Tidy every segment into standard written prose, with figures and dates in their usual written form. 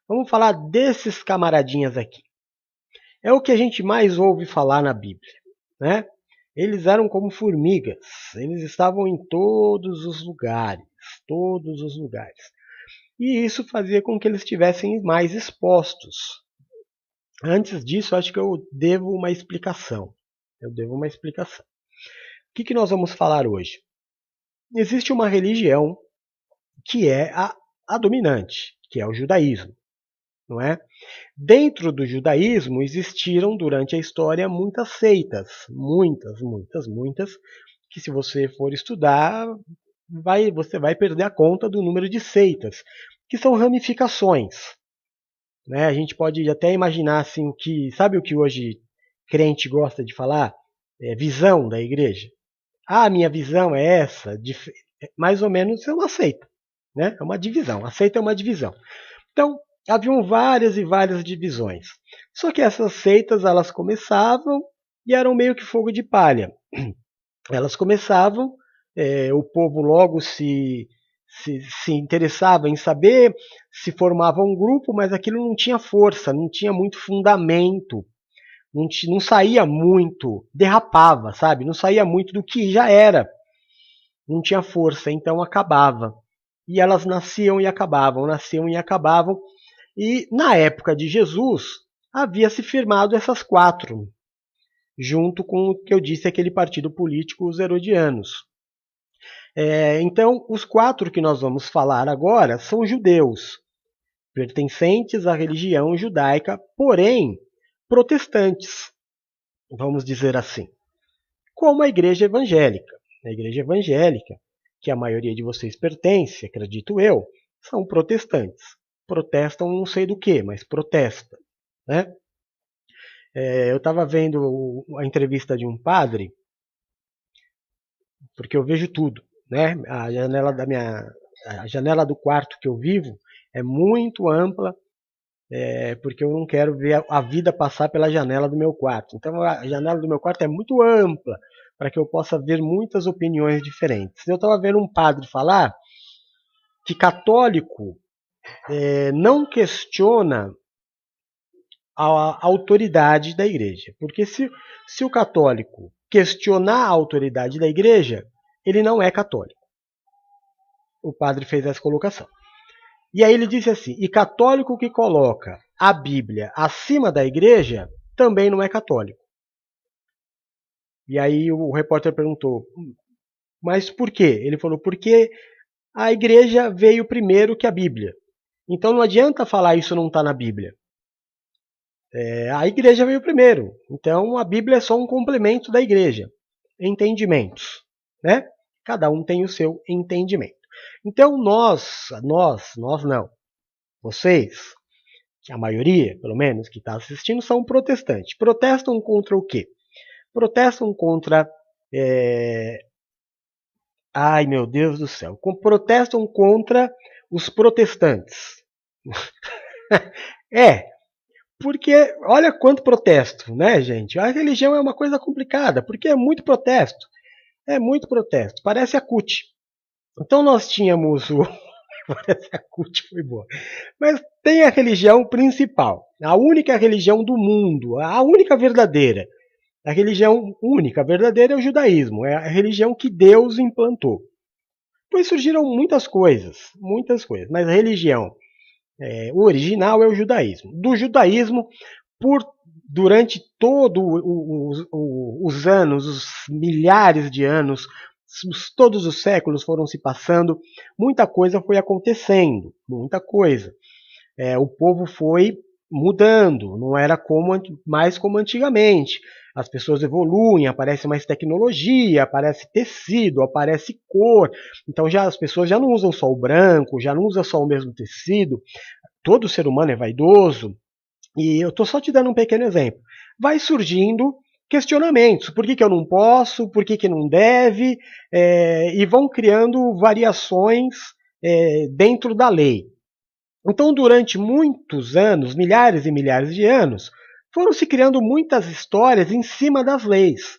Vamos falar desses camaradinhas aqui. É o que a gente mais ouve falar na Bíblia, né? Eles eram como formigas, eles estavam em todos os lugares. E isso fazia com que eles estivessem mais expostos. Antes disso, acho que eu devo uma explicação. O que nós vamos falar hoje? Existe uma religião que é a dominante, que é o judaísmo, não é? Dentro do judaísmo existiram durante a história muitas seitas, muitas, que se você for estudar, você vai perder a conta do número de seitas, que são ramificações. Né? A gente pode até imaginar assim, sabe o que hoje crente gosta de falar? É visão da igreja. Ah, minha visão é essa, mais ou menos é uma seita, né? É uma divisão, a seita é uma divisão. Então, haviam várias e várias divisões. Só que essas seitas, elas começavam e eram meio que fogo de palha. Elas começavam, o povo logo se interessava em saber, se formava um grupo, mas aquilo não tinha força, não tinha muito fundamento, não saía muito, derrapava, sabe? Não saía muito do que já era, não tinha força, então acabava. E elas nasciam e acabavam, e na época de Jesus, havia se firmado essas quatro, junto com o que eu disse, aquele partido político, os herodianos. Então, os quatro que nós vamos falar agora são judeus, pertencentes à religião judaica, porém protestantes, vamos dizer assim, como a igreja evangélica. A igreja evangélica, que a maioria de vocês pertence, acredito eu, são protestantes. Protestam não sei do que, mas protestam. Né? Eu estava vendo a entrevista de um padre, porque eu vejo tudo. Né? A janela do quarto que eu vivo é muito ampla, porque eu não quero ver a vida passar pela janela do meu quarto. Então a janela do meu quarto é muito ampla, para que eu possa ver muitas opiniões diferentes. Eu estava vendo um padre falar que católico não questiona a autoridade da igreja. Porque se o católico questionar a autoridade da igreja, ele não é católico. O padre fez essa colocação. E aí ele disse assim, e católico que coloca a Bíblia acima da igreja, também não é católico. E aí o repórter perguntou, mas por quê? Ele falou, porque a igreja veio primeiro que a Bíblia. Então não adianta falar isso não está na Bíblia. A igreja veio primeiro. Então a Bíblia é só um complemento da igreja. Entendimentos. Né? Cada um tem o seu entendimento. Então nós não. Vocês, a maioria, pelo menos, que está assistindo, são protestantes. Protestam contra o quê? Protestam contra... Ai, meu Deus do céu. Protestam contra os protestantes. Porque olha quanto protesto, né, gente? A religião é uma coisa complicada, porque é muito protesto. É muito protesto. Parece a CUT. Então nós tínhamos o... Parece a CUT, foi boa. Mas tem a religião principal, a única religião do mundo, a única verdadeira. A religião única, verdadeira, é o judaísmo. É a religião que Deus implantou. Depois surgiram muitas coisas, mas a religião o original é o judaísmo. Do judaísmo, durante todos os anos, os milhares de anos, todos os séculos foram se passando, muita coisa foi acontecendo, muita coisa. O povo foi mudando, não era mais como antigamente. As pessoas evoluem, aparece mais tecnologia, aparece tecido, aparece cor. Então as pessoas já não usam só o branco, já não usam só o mesmo tecido. Todo ser humano é vaidoso. E eu estou só te dando um pequeno exemplo. Vai surgindo questionamentos. Por que eu não posso? Por que não deve? E vão criando variações dentro da lei. Então, durante muitos anos, milhares e milhares de anos, foram se criando muitas histórias em cima das leis.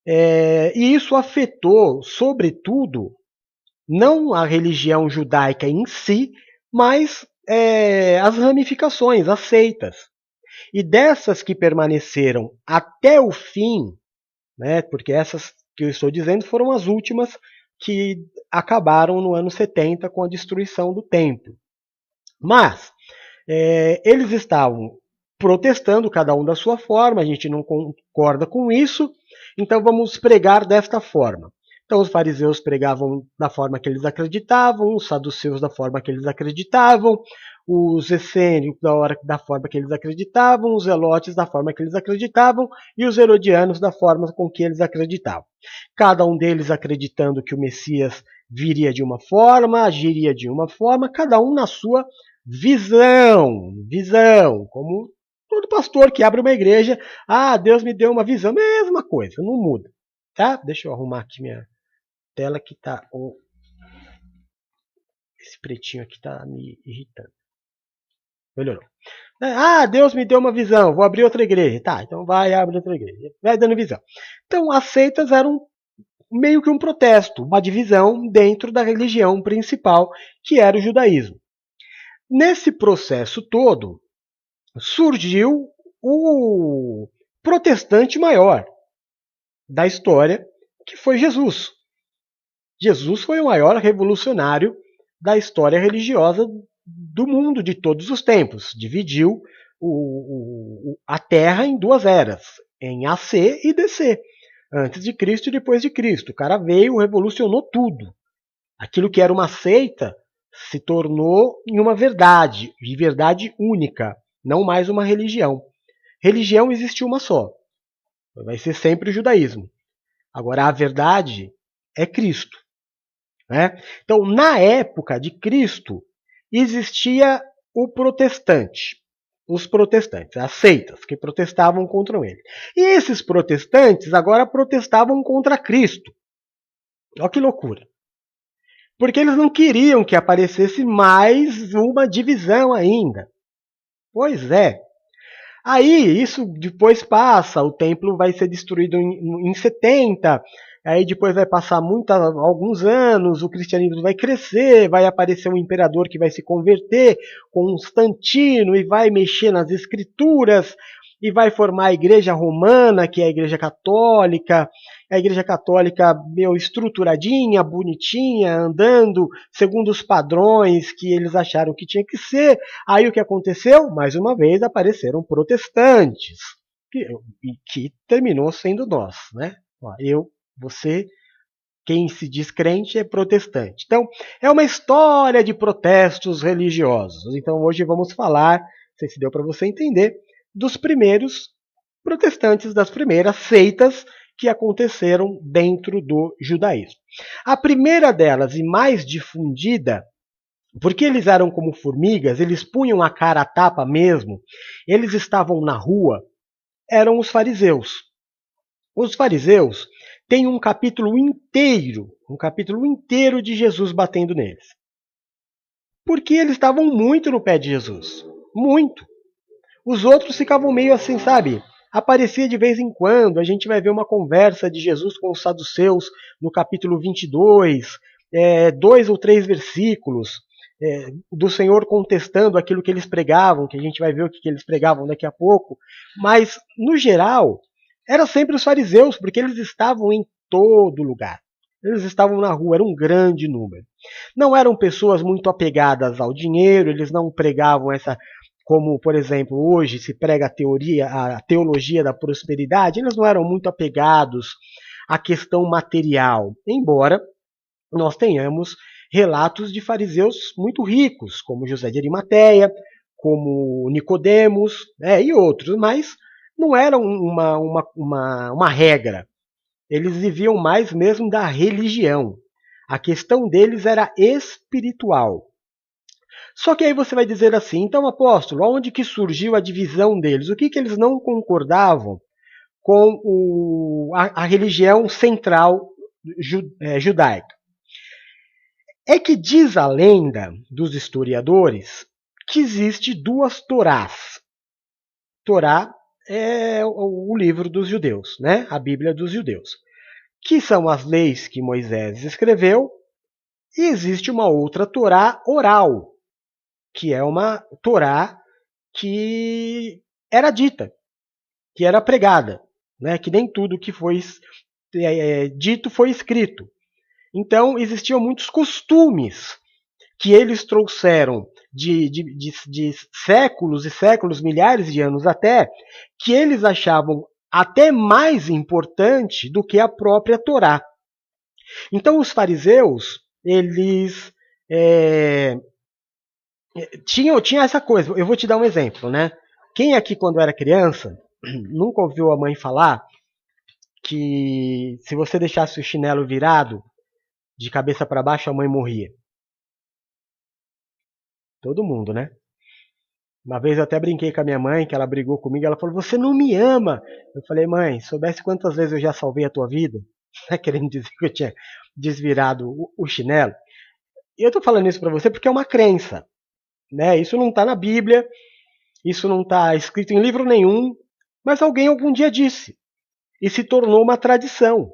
E isso afetou, sobretudo, não a religião judaica em si, mas as ramificações, as seitas. E dessas que permaneceram até o fim, né, porque essas que eu estou dizendo foram as últimas que acabaram no ano 70 com a destruição do templo. Mas eles estavam protestando, cada um da sua forma, a gente não concorda com isso, então vamos pregar desta forma. Então os fariseus pregavam da forma que eles acreditavam, os saduceus da forma que eles acreditavam, os essênicos da forma que eles acreditavam, os zelotes da forma que eles acreditavam e os herodianos da forma com que eles acreditavam. Cada um deles acreditando que o Messias viria de uma forma, agiria de uma forma, cada um na sua visão, como todo pastor que abre uma igreja, Deus me deu uma visão, mesma coisa, não muda, tá? Deixa eu arrumar aqui minha tela que tá, esse pretinho aqui tá me irritando. Melhorou. Deus me deu uma visão, vou abrir outra igreja. Tá, então vai, abre outra igreja. Vai dando visão. Então as seitas eram meio que um protesto, uma divisão dentro da religião principal, que era o judaísmo. Nesse processo todo, surgiu o protestante maior da história, que foi Jesus. Jesus foi o maior revolucionário da história religiosa do mundo de todos os tempos. Dividiu a Terra em duas eras, em AC e DC. Antes de Cristo e depois de Cristo. O cara veio, revolucionou tudo. Aquilo que era uma seita se tornou em uma verdade, de verdade única, não mais uma religião. Religião existe uma só. Vai ser sempre o judaísmo. Agora, a verdade é Cristo. Né? Então, na época de Cristo, existia o protestante, os protestantes, as seitas que protestavam contra ele. E esses protestantes agora protestavam contra Cristo. Olha que loucura. Porque eles não queriam que aparecesse mais uma divisão ainda. Pois é. Aí isso depois passa, o templo vai ser destruído em 70, aí depois vai passar alguns anos, o cristianismo vai crescer, vai aparecer um imperador que vai se converter, Constantino, e vai mexer nas escrituras, e vai formar a igreja romana, que é a igreja católica, estruturadinha, bonitinha, andando segundo os padrões que eles acharam que tinha que ser. Aí o que aconteceu? Mais uma vez apareceram protestantes, que terminou sendo nós, né? Eu, você, quem se diz crente é protestante. Então, é uma história de protestos religiosos. Então, hoje vamos falar, não sei se deu para você entender, dos primeiros protestantes, das primeiras seitas que aconteceram dentro do judaísmo. A primeira delas, e mais difundida, porque eles eram como formigas, eles punham a cara à tapa mesmo, eles estavam na rua, eram os fariseus. Os fariseus têm um capítulo inteiro de Jesus batendo neles. Porque eles estavam muito no pé de Jesus. Muito. Os outros ficavam meio assim, sabe? Aparecia de vez em quando, a gente vai ver uma conversa de Jesus com os saduceus no capítulo 22, 2 ou 3 versículos do Senhor contestando aquilo que eles pregavam, que a gente vai ver o que eles pregavam daqui a pouco, mas, no geral, eram sempre os fariseus, porque eles estavam em todo lugar. Eles estavam na rua, era um grande número. Não eram pessoas muito apegadas ao dinheiro, eles não pregavam como, por exemplo, hoje se prega a teologia da prosperidade, eles não eram muito apegados à questão material, embora nós tenhamos relatos de fariseus muito ricos, como José de Arimateia, como Nicodemos, e outros, mas não era uma regra. Eles viviam mais mesmo da religião. A questão deles era espiritual. Só que aí você vai dizer assim, então apóstolo, onde que surgiu a divisão deles? O que eles não concordavam com a religião central judaica? É que diz a lenda dos historiadores que existe 2 Torás. Torá é o livro dos judeus, né? A Bíblia dos judeus, que são as leis que Moisés escreveu, e existe uma outra Torá oral, que é uma Torá que era dita, que era pregada, né? Que nem tudo que foi dito foi escrito. Então, existiam muitos costumes que eles trouxeram de séculos e séculos, milhares de anos até, que eles achavam até mais importante do que a própria Torá. Então, os fariseus, eles tinham essa coisa. Eu vou te dar um exemplo, né? Quem aqui, quando era criança, nunca ouviu a mãe falar que se você deixasse o chinelo virado de cabeça para baixo, a mãe morria? Todo mundo, né? Uma vez eu até brinquei com a minha mãe, que ela brigou comigo, ela falou, você não me ama. Eu falei, mãe, soubesse quantas vezes eu já salvei a tua vida, querendo dizer que eu tinha desvirado o chinelo. E eu tô falando isso para você porque é uma crença, né? Isso não está na Bíblia, isso não está escrito em livro nenhum, mas alguém algum dia disse, e se tornou uma tradição.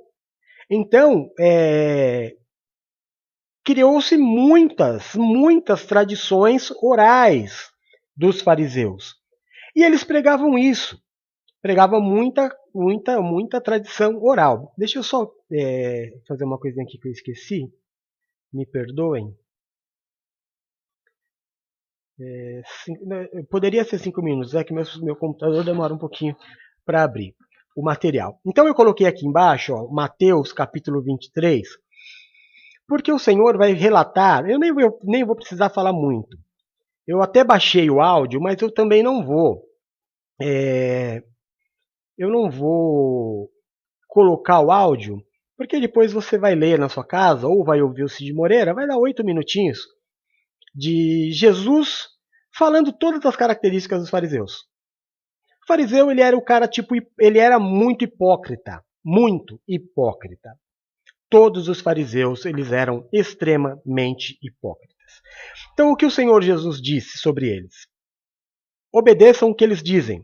Então, criou-se muitas tradições orais dos fariseus. E eles pregavam isso. Pregavam muita tradição oral. Deixa eu só fazer uma coisinha aqui que eu esqueci. Me perdoem. Poderia ser 5 minutos, é que meu computador demora um pouquinho para abrir o material. Então eu coloquei aqui embaixo, ó, Mateus capítulo 23, porque o Senhor vai relatar, eu nem vou precisar falar muito. Eu até baixei o áudio, mas eu também não vou. Eu não vou colocar o áudio, porque depois você vai ler na sua casa, ou vai ouvir o Cid Moreira, vai dar 8 minutinhos de Jesus falando todas as características dos fariseus. O fariseu, ele era o cara ele era muito hipócrita, muito hipócrita. Todos os fariseus, eles eram extremamente hipócritas. Então, o que o Senhor Jesus disse sobre eles? Obedeçam o que eles dizem,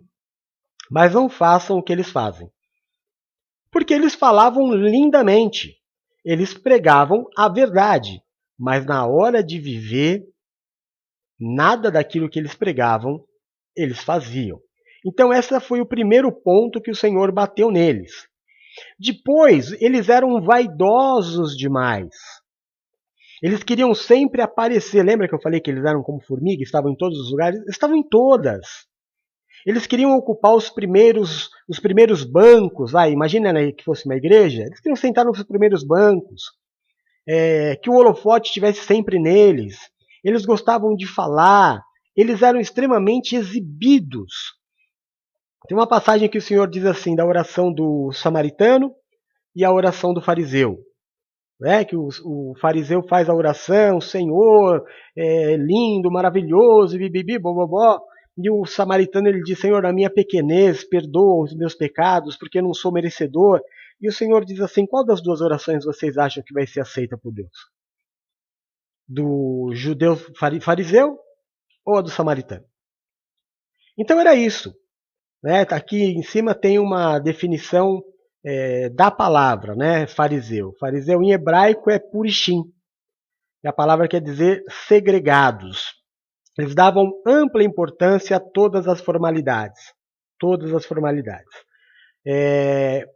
mas não façam o que eles fazem. Porque eles falavam lindamente, eles pregavam a verdade, mas na hora de viver, nada daquilo que eles pregavam, eles faziam. Então, esse foi o primeiro ponto que o Senhor bateu neles. Depois, eles eram vaidosos demais. Eles queriam sempre aparecer. Lembra que eu falei que eles eram como formiga, estavam em todos os lugares? Estavam em todas. Eles queriam ocupar os primeiros bancos. Imagina, né, que fosse uma igreja. Eles queriam sentar nos primeiros bancos. Que o holofote estivesse sempre neles. Eles gostavam de falar. Eles eram extremamente exibidos. Tem uma passagem que o Senhor diz assim, da oração do samaritano e a oração do fariseu. Que o fariseu faz a oração, Senhor, lindo, maravilhoso, bibibi, bobobó. E o samaritano, ele diz, Senhor, a minha pequenez, perdoa os meus pecados, porque eu não sou merecedor. E o Senhor diz assim, qual das duas orações vocês acham que vai ser aceita por Deus? Do judeu fariseu ou a do samaritano? Então era isso. Tá aqui em cima tem uma definição da palavra, né, fariseu. Fariseu em hebraico é purishim. E a palavra quer dizer segregados. Eles davam ampla importância a todas as formalidades. Todas as formalidades.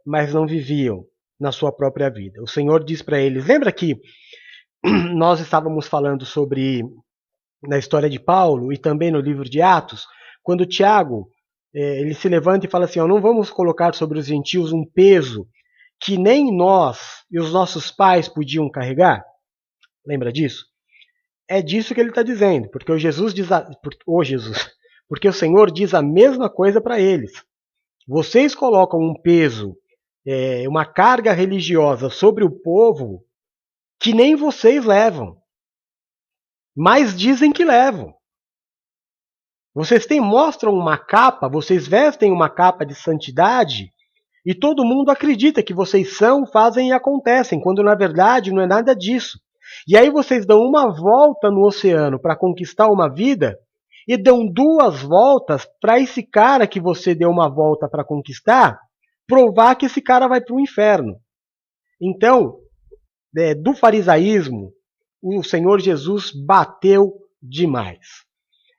Mas não viviam na sua própria vida. O Senhor diz para eles, lembra que nós estávamos falando sobre, na história de Paulo e também no livro de Atos, quando Tiago ele se levanta e fala assim, não vamos colocar sobre os gentios um peso que nem nós e os nossos pais podiam carregar? Lembra disso? É disso que ele está dizendo, porque porque o Senhor diz a mesma coisa para eles. Vocês colocam um peso, uma carga religiosa sobre o povo que nem vocês levam, mas dizem que levam. Vocês mostram uma capa, vocês vestem uma capa de santidade e todo mundo acredita que vocês são, fazem e acontecem, quando na verdade não é nada disso. E aí vocês dão uma volta no oceano para conquistar uma vida e dão 2 voltas para esse cara que você deu uma volta para conquistar, provar que esse cara vai para o inferno. Então, do farisaísmo, o Senhor Jesus bateu demais.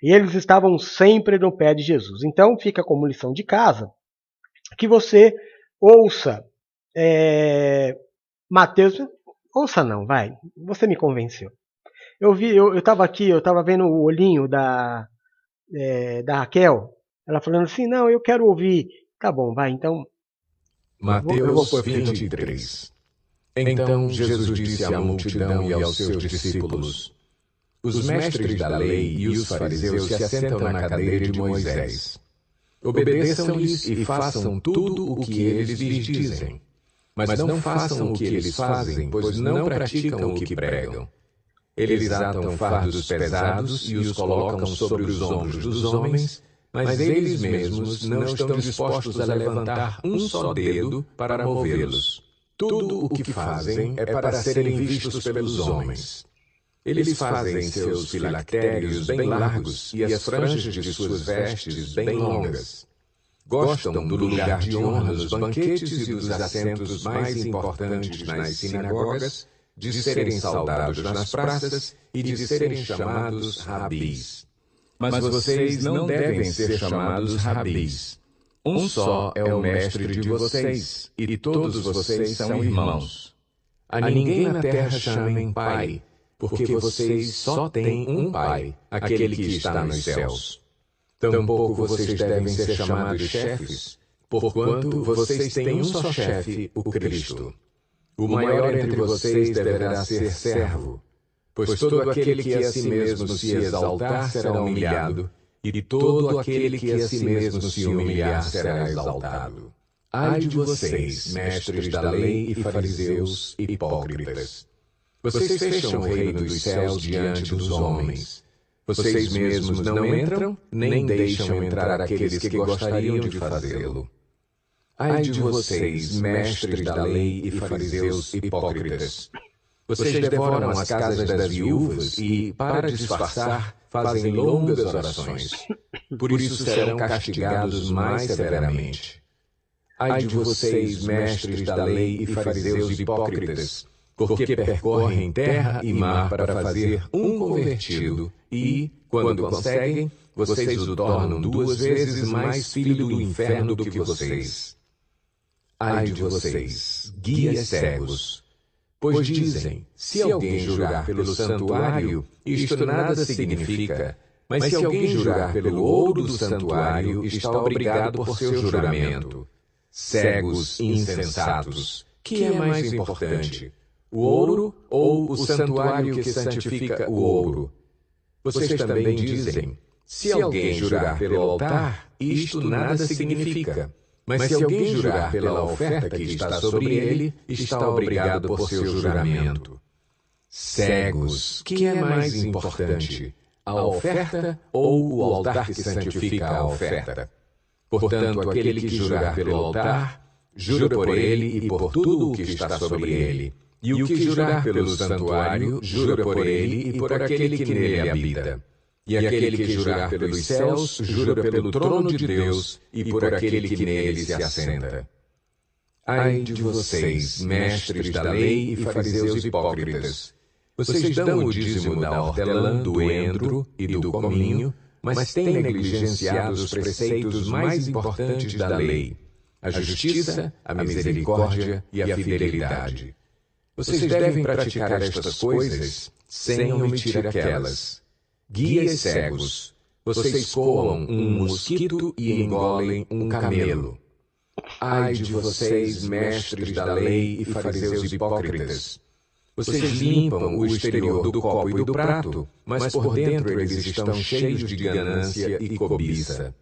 E eles estavam sempre no pé de Jesus. Então fica como lição de casa que você ouça Mateus. Ouça não, vai. Você me convenceu. Eu estava aqui, eu estava vendo o olhinho da Raquel, ela falando assim, não, eu quero ouvir. Tá bom, vai, então. Mateus 23. Então Jesus disse à multidão e aos seus discípulos: Os mestres da lei e os fariseus se assentam na cadeira de Moisés. Obedeçam-lhes e façam tudo o que eles lhes dizem. Mas não façam o que eles fazem, pois não praticam o que pregam. Eles atam fardos pesados e os colocam sobre os ombros dos homens, mas eles mesmos não estão dispostos a levantar um só dedo para movê-los. Tudo o que fazem é para serem vistos pelos homens. Eles fazem seus filactérios bem largos e as franjas de suas vestes bem longas. Gostam do lugar de honra nos banquetes e dos assentos mais importantes nas sinagogas, de serem saudados nas praças e de serem chamados rabis. Mas vocês não devem ser chamados rabis. Um só é o mestre de vocês, e todos vocês são irmãos. A ninguém na terra chamem pai, porque vocês só têm um pai, aquele que está nos céus. Tampouco vocês devem ser chamados chefes, porquanto vocês têm um só chefe, o Cristo. O maior entre vocês deverá ser servo, pois todo aquele que a si mesmo se exaltar será humilhado, e todo aquele que a si mesmo se humilhar será exaltado. Ai de vocês, mestres da lei e fariseus hipócritas! Vocês fecham o reino dos céus diante dos homens. Vocês mesmos não entram, nem deixam entrar aqueles que gostariam de fazê-lo. Ai de vocês, mestres da lei e fariseus hipócritas! Vocês devoram as casas das viúvas e, para disfarçar, fazem longas orações. Por isso serão castigados mais severamente. Ai de vocês, mestres da lei e fariseus hipócritas! Porque percorrem terra e mar para fazer um convertido e, quando conseguem, vocês o tornam 2 vezes mais filho do inferno do que vocês. Ai de vocês, guias cegos! Pois dizem, se alguém jurar pelo santuário, isto nada significa, mas se alguém jurar pelo ouro do santuário, está obrigado por seu juramento. Cegos insensatos, que é mais importante? O ouro ou o santuário que santifica o ouro? Vocês também dizem, se alguém jurar pelo altar, isto nada significa. Mas se alguém jurar pela oferta que está sobre ele, está obrigado por seu juramento. Cegos, que é mais importante, a oferta ou o altar que santifica a oferta? Portanto, aquele que jurar pelo altar, jura por ele e por tudo o que está sobre ele. E o que jurar pelo santuário, jura por ele e por aquele que nele habita. E aquele que jurar pelos céus, jura pelo trono de Deus e por aquele que nele se assenta. Ai de vocês, mestres da lei e fariseus hipócritas! Vocês dão o dízimo da hortelã, do endro e do cominho, mas têm negligenciado os preceitos mais importantes da lei: a justiça, a misericórdia e a fidelidade. Vocês devem praticar estas coisas sem omitir aquelas. Guias cegos, vocês coam um mosquito e engolem um camelo. Ai de vocês, mestres da lei e fariseus hipócritas! Vocês limpam o exterior do copo e do prato, mas por dentro eles estão cheios de ganância e cobiça.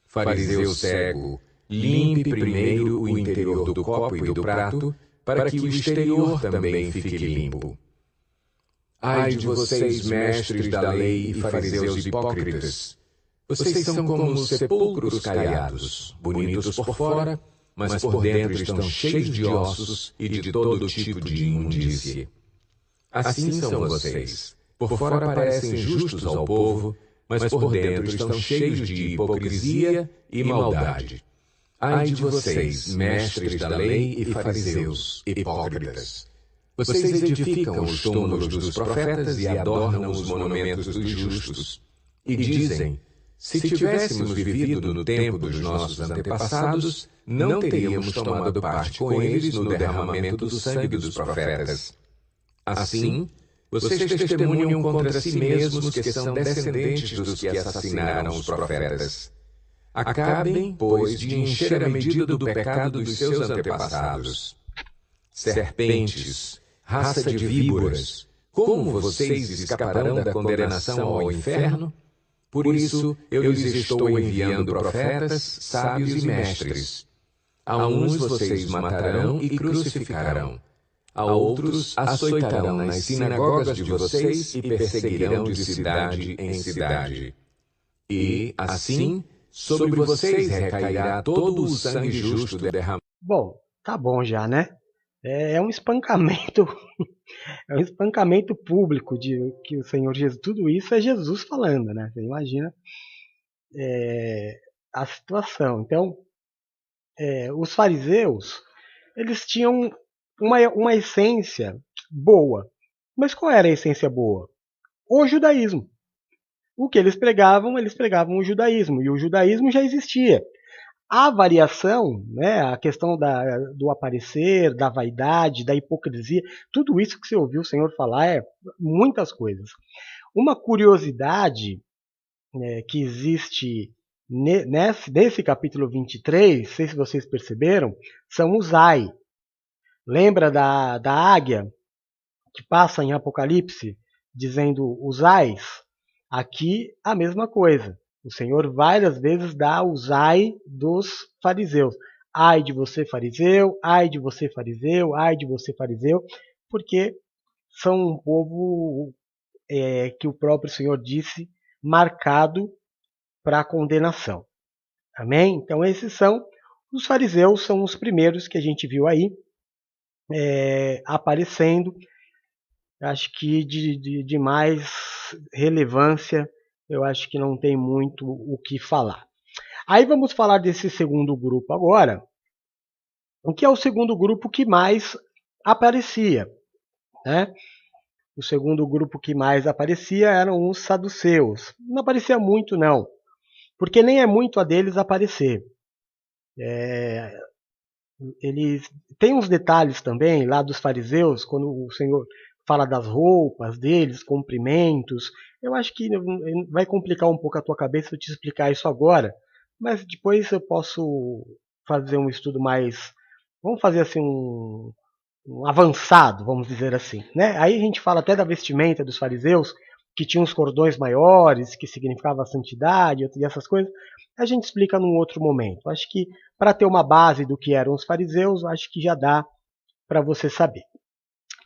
Fariseu cego, limpe primeiro o interior do copo e do prato, para que o exterior também fique limpo. Ai de vocês, mestres da lei e fariseus hipócritas! Vocês são como sepulcros caiados, bonitos por fora, mas por dentro estão cheios de ossos e de todo tipo de imundície. Assim são vocês. Por fora parecem justos ao povo, mas por dentro estão cheios de hipocrisia e maldade. Ai de vocês, mestres da lei e fariseus hipócritas! Vocês edificam os túmulos dos profetas e adornam os monumentos dos justos. e dizem: se tivéssemos vivido no tempo dos nossos antepassados, não teríamos tomado parte com eles no derramamento do sangue dos profetas. Assim, vocês testemunham contra si mesmos que são descendentes dos que assassinaram os profetas. Acabem, pois, de encher a medida do pecado dos seus antepassados. Serpentes, raça de víboras, como vocês escaparão da condenação ao inferno? Por isso, eu lhes estou enviando profetas, sábios e mestres. A uns vocês matarão e crucificarão. A outros açoitarão nas sinagogas de vocês e perseguirão de cidade em cidade. E, assim, sobre vocês recairá todo o sangue justo derramado. Bom, tá bom já, né? É um espancamento, é um espancamento público de que o Senhor Jesus, tudo isso é Jesus falando, né? Você imagina a situação. Então, os fariseus, eles tinham uma essência boa. Mas qual era a essência boa? O judaísmo. O que eles pregavam o judaísmo, e o judaísmo já existia. A variação, né, a questão do aparecer, da vaidade, da hipocrisia, tudo isso que você ouviu o Senhor falar muitas coisas. Uma curiosidade que existe nesse capítulo 23, não sei se vocês perceberam, são os ai. Lembra da águia que passa em Apocalipse dizendo os ais? Aqui a mesma coisa. O Senhor várias vezes dá os ai dos fariseus. Ai de você, fariseu, ai de você, fariseu, ai de você, fariseu, porque são um povo que o próprio Senhor disse, marcado para a condenação. Amém? Então esses são os fariseus, são os primeiros que a gente viu aí aparecendo. Acho que de mais relevância, eu acho que não tem muito o que falar. Aí vamos falar desse segundo grupo agora, o que é o segundo grupo que mais aparecia, né? O segundo grupo que mais aparecia eram os saduceus. Não aparecia muito, não, porque nem é muito a deles aparecer. Eles têm uns detalhes também lá dos fariseus, quando o Senhor fala das roupas deles, comprimentos. Eu acho que vai complicar um pouco a tua cabeça eu te explicar isso agora, mas depois eu posso fazer um estudo mais, vamos fazer assim um avançado, vamos dizer assim, né? Aí a gente fala até da vestimenta dos fariseus, que tinha uns cordões maiores, que significava a santidade e essas coisas. A gente explica num outro momento. Acho que para ter uma base do que eram os fariseus, acho que já dá para você saber.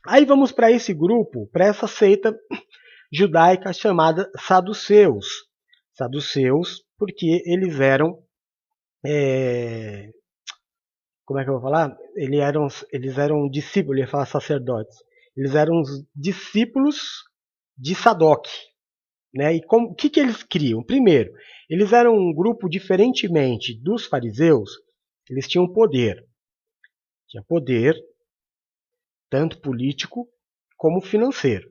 Aí vamos para esse grupo, para essa seita judaica chamada saduceus. Saduceus, porque eles eram, como é que eu vou falar? Eles eram discípulos, eu ia falar sacerdotes. Eles eram os discípulos de Sadoc. Né? E o que eles criam? Primeiro, eles eram um grupo, diferentemente dos fariseus, eles tinham poder. Tinha poder, tanto político como financeiro.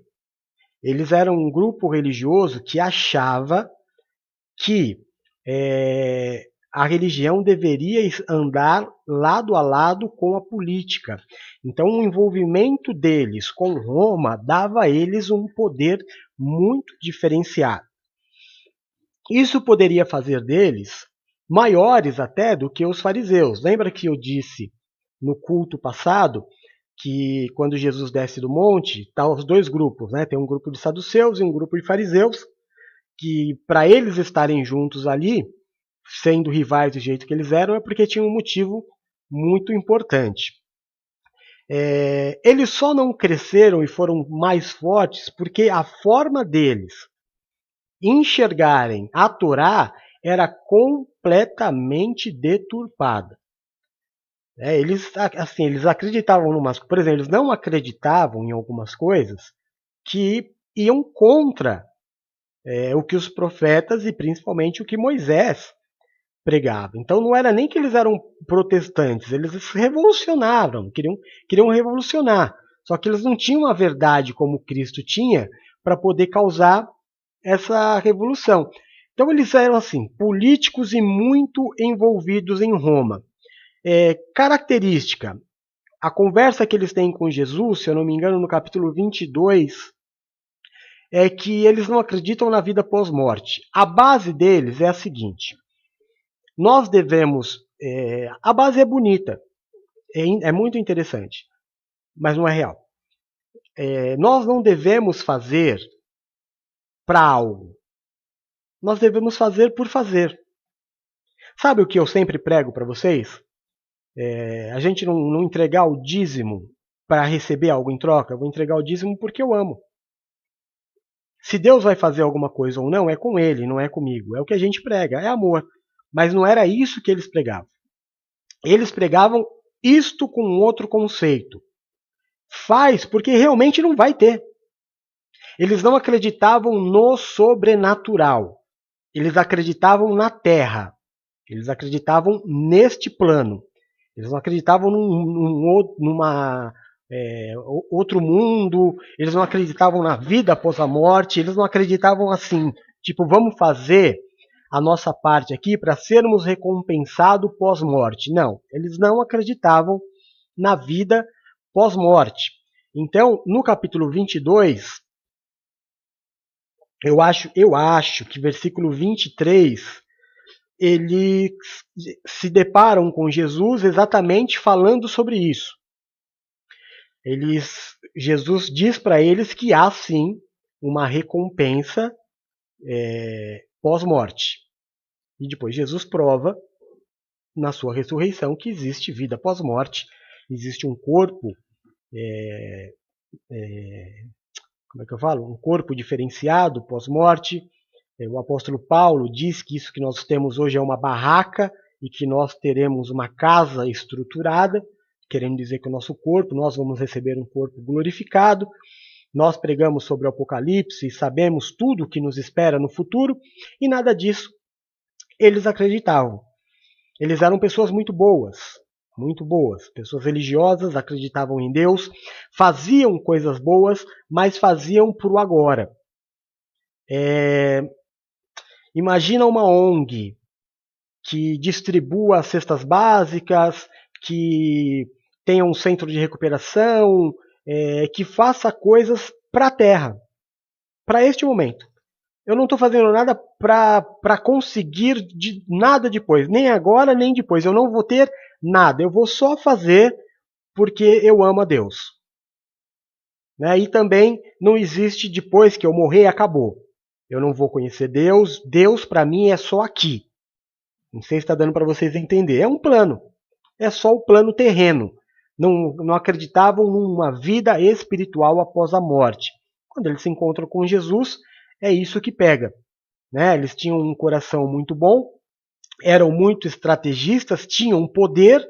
Eles eram um grupo religioso que achava que a religião deveria andar lado a lado com a política. Então, o envolvimento deles com Roma dava a eles um poder muito diferenciado. Isso poderia fazer deles maiores até do que os fariseus. Lembra que eu disse no culto passado que quando Jesus desce do monte, tá os dois grupos, né? Tem um grupo de saduceus e um grupo de fariseus, que para eles estarem juntos ali, sendo rivais do jeito que eles eram, é porque tinha um motivo muito importante. Eles só não cresceram e foram mais fortes porque a forma deles enxergarem a Torá era completamente deturpada. Eles acreditavam por exemplo, eles não acreditavam em algumas coisas que iam contra o que os profetas e principalmente o que Moisés pregava. Então não era nem que eles eram protestantes, eles revolucionavam, queriam revolucionar. Só que eles não tinham a verdade como Cristo tinha para poder causar essa revolução. Então eles eram assim, políticos e muito envolvidos em Roma. Característica, a conversa que eles têm com Jesus, se eu não me engano, no capítulo 22, é que eles não acreditam na vida pós-morte. A base deles é a seguinte: nós devemos. A base é bonita, é muito interessante, mas não é real. Nós não devemos fazer para algo, nós devemos fazer por fazer. Sabe o que eu sempre prego para vocês? A gente não entregar o dízimo para receber algo em troca. Eu vou entregar o dízimo porque eu amo. Se Deus vai fazer alguma coisa ou não, é com Ele, não é comigo. É o que a gente prega, é amor. Mas não era isso que eles pregavam. Eles pregavam isto com outro conceito. Faz porque realmente não vai ter. Eles não acreditavam no sobrenatural. Eles acreditavam na terra. Eles acreditavam neste plano. Eles não acreditavam numa outro mundo. Eles não acreditavam na vida após a morte. Eles não acreditavam assim, tipo, vamos fazer a nossa parte aqui para sermos recompensados pós-morte. Não, eles não acreditavam na vida pós-morte. Então, no capítulo 22, eu acho que versículo 23, eles se deparam com Jesus exatamente falando sobre isso. Jesus diz para eles que há sim uma recompensa pós-morte. E depois Jesus prova na sua ressurreição que existe vida pós-morte, existe um corpo, como é que eu falo? Um corpo diferenciado pós-morte. O apóstolo Paulo diz que isso que nós temos hoje é uma barraca e que nós teremos uma casa estruturada, querendo dizer que o nosso corpo, nós vamos receber um corpo glorificado. Nós pregamos sobre o Apocalipse e sabemos tudo o que nos espera no futuro, e nada disso eles acreditavam. Eles eram pessoas muito boas, pessoas religiosas, acreditavam em Deus, faziam coisas boas, mas faziam para o agora. Imagina uma ONG que distribua cestas básicas, que tenha um centro de recuperação, que faça coisas para a Terra, para este momento. Eu não estou fazendo nada para conseguir nada depois, nem agora nem depois. Eu não vou ter nada, eu vou só fazer porque eu amo a Deus. Né? E também não existe depois que eu morrer, acabou. Eu não vou conhecer Deus, Deus para mim é só aqui. Não sei se está dando para vocês entender. É um plano, é só o plano terreno. Não acreditavam numa vida espiritual após a morte. Quando eles se encontram com Jesus, é isso que pega. Né? Eles tinham um coração muito bom, eram muito estrategistas, tinham poder,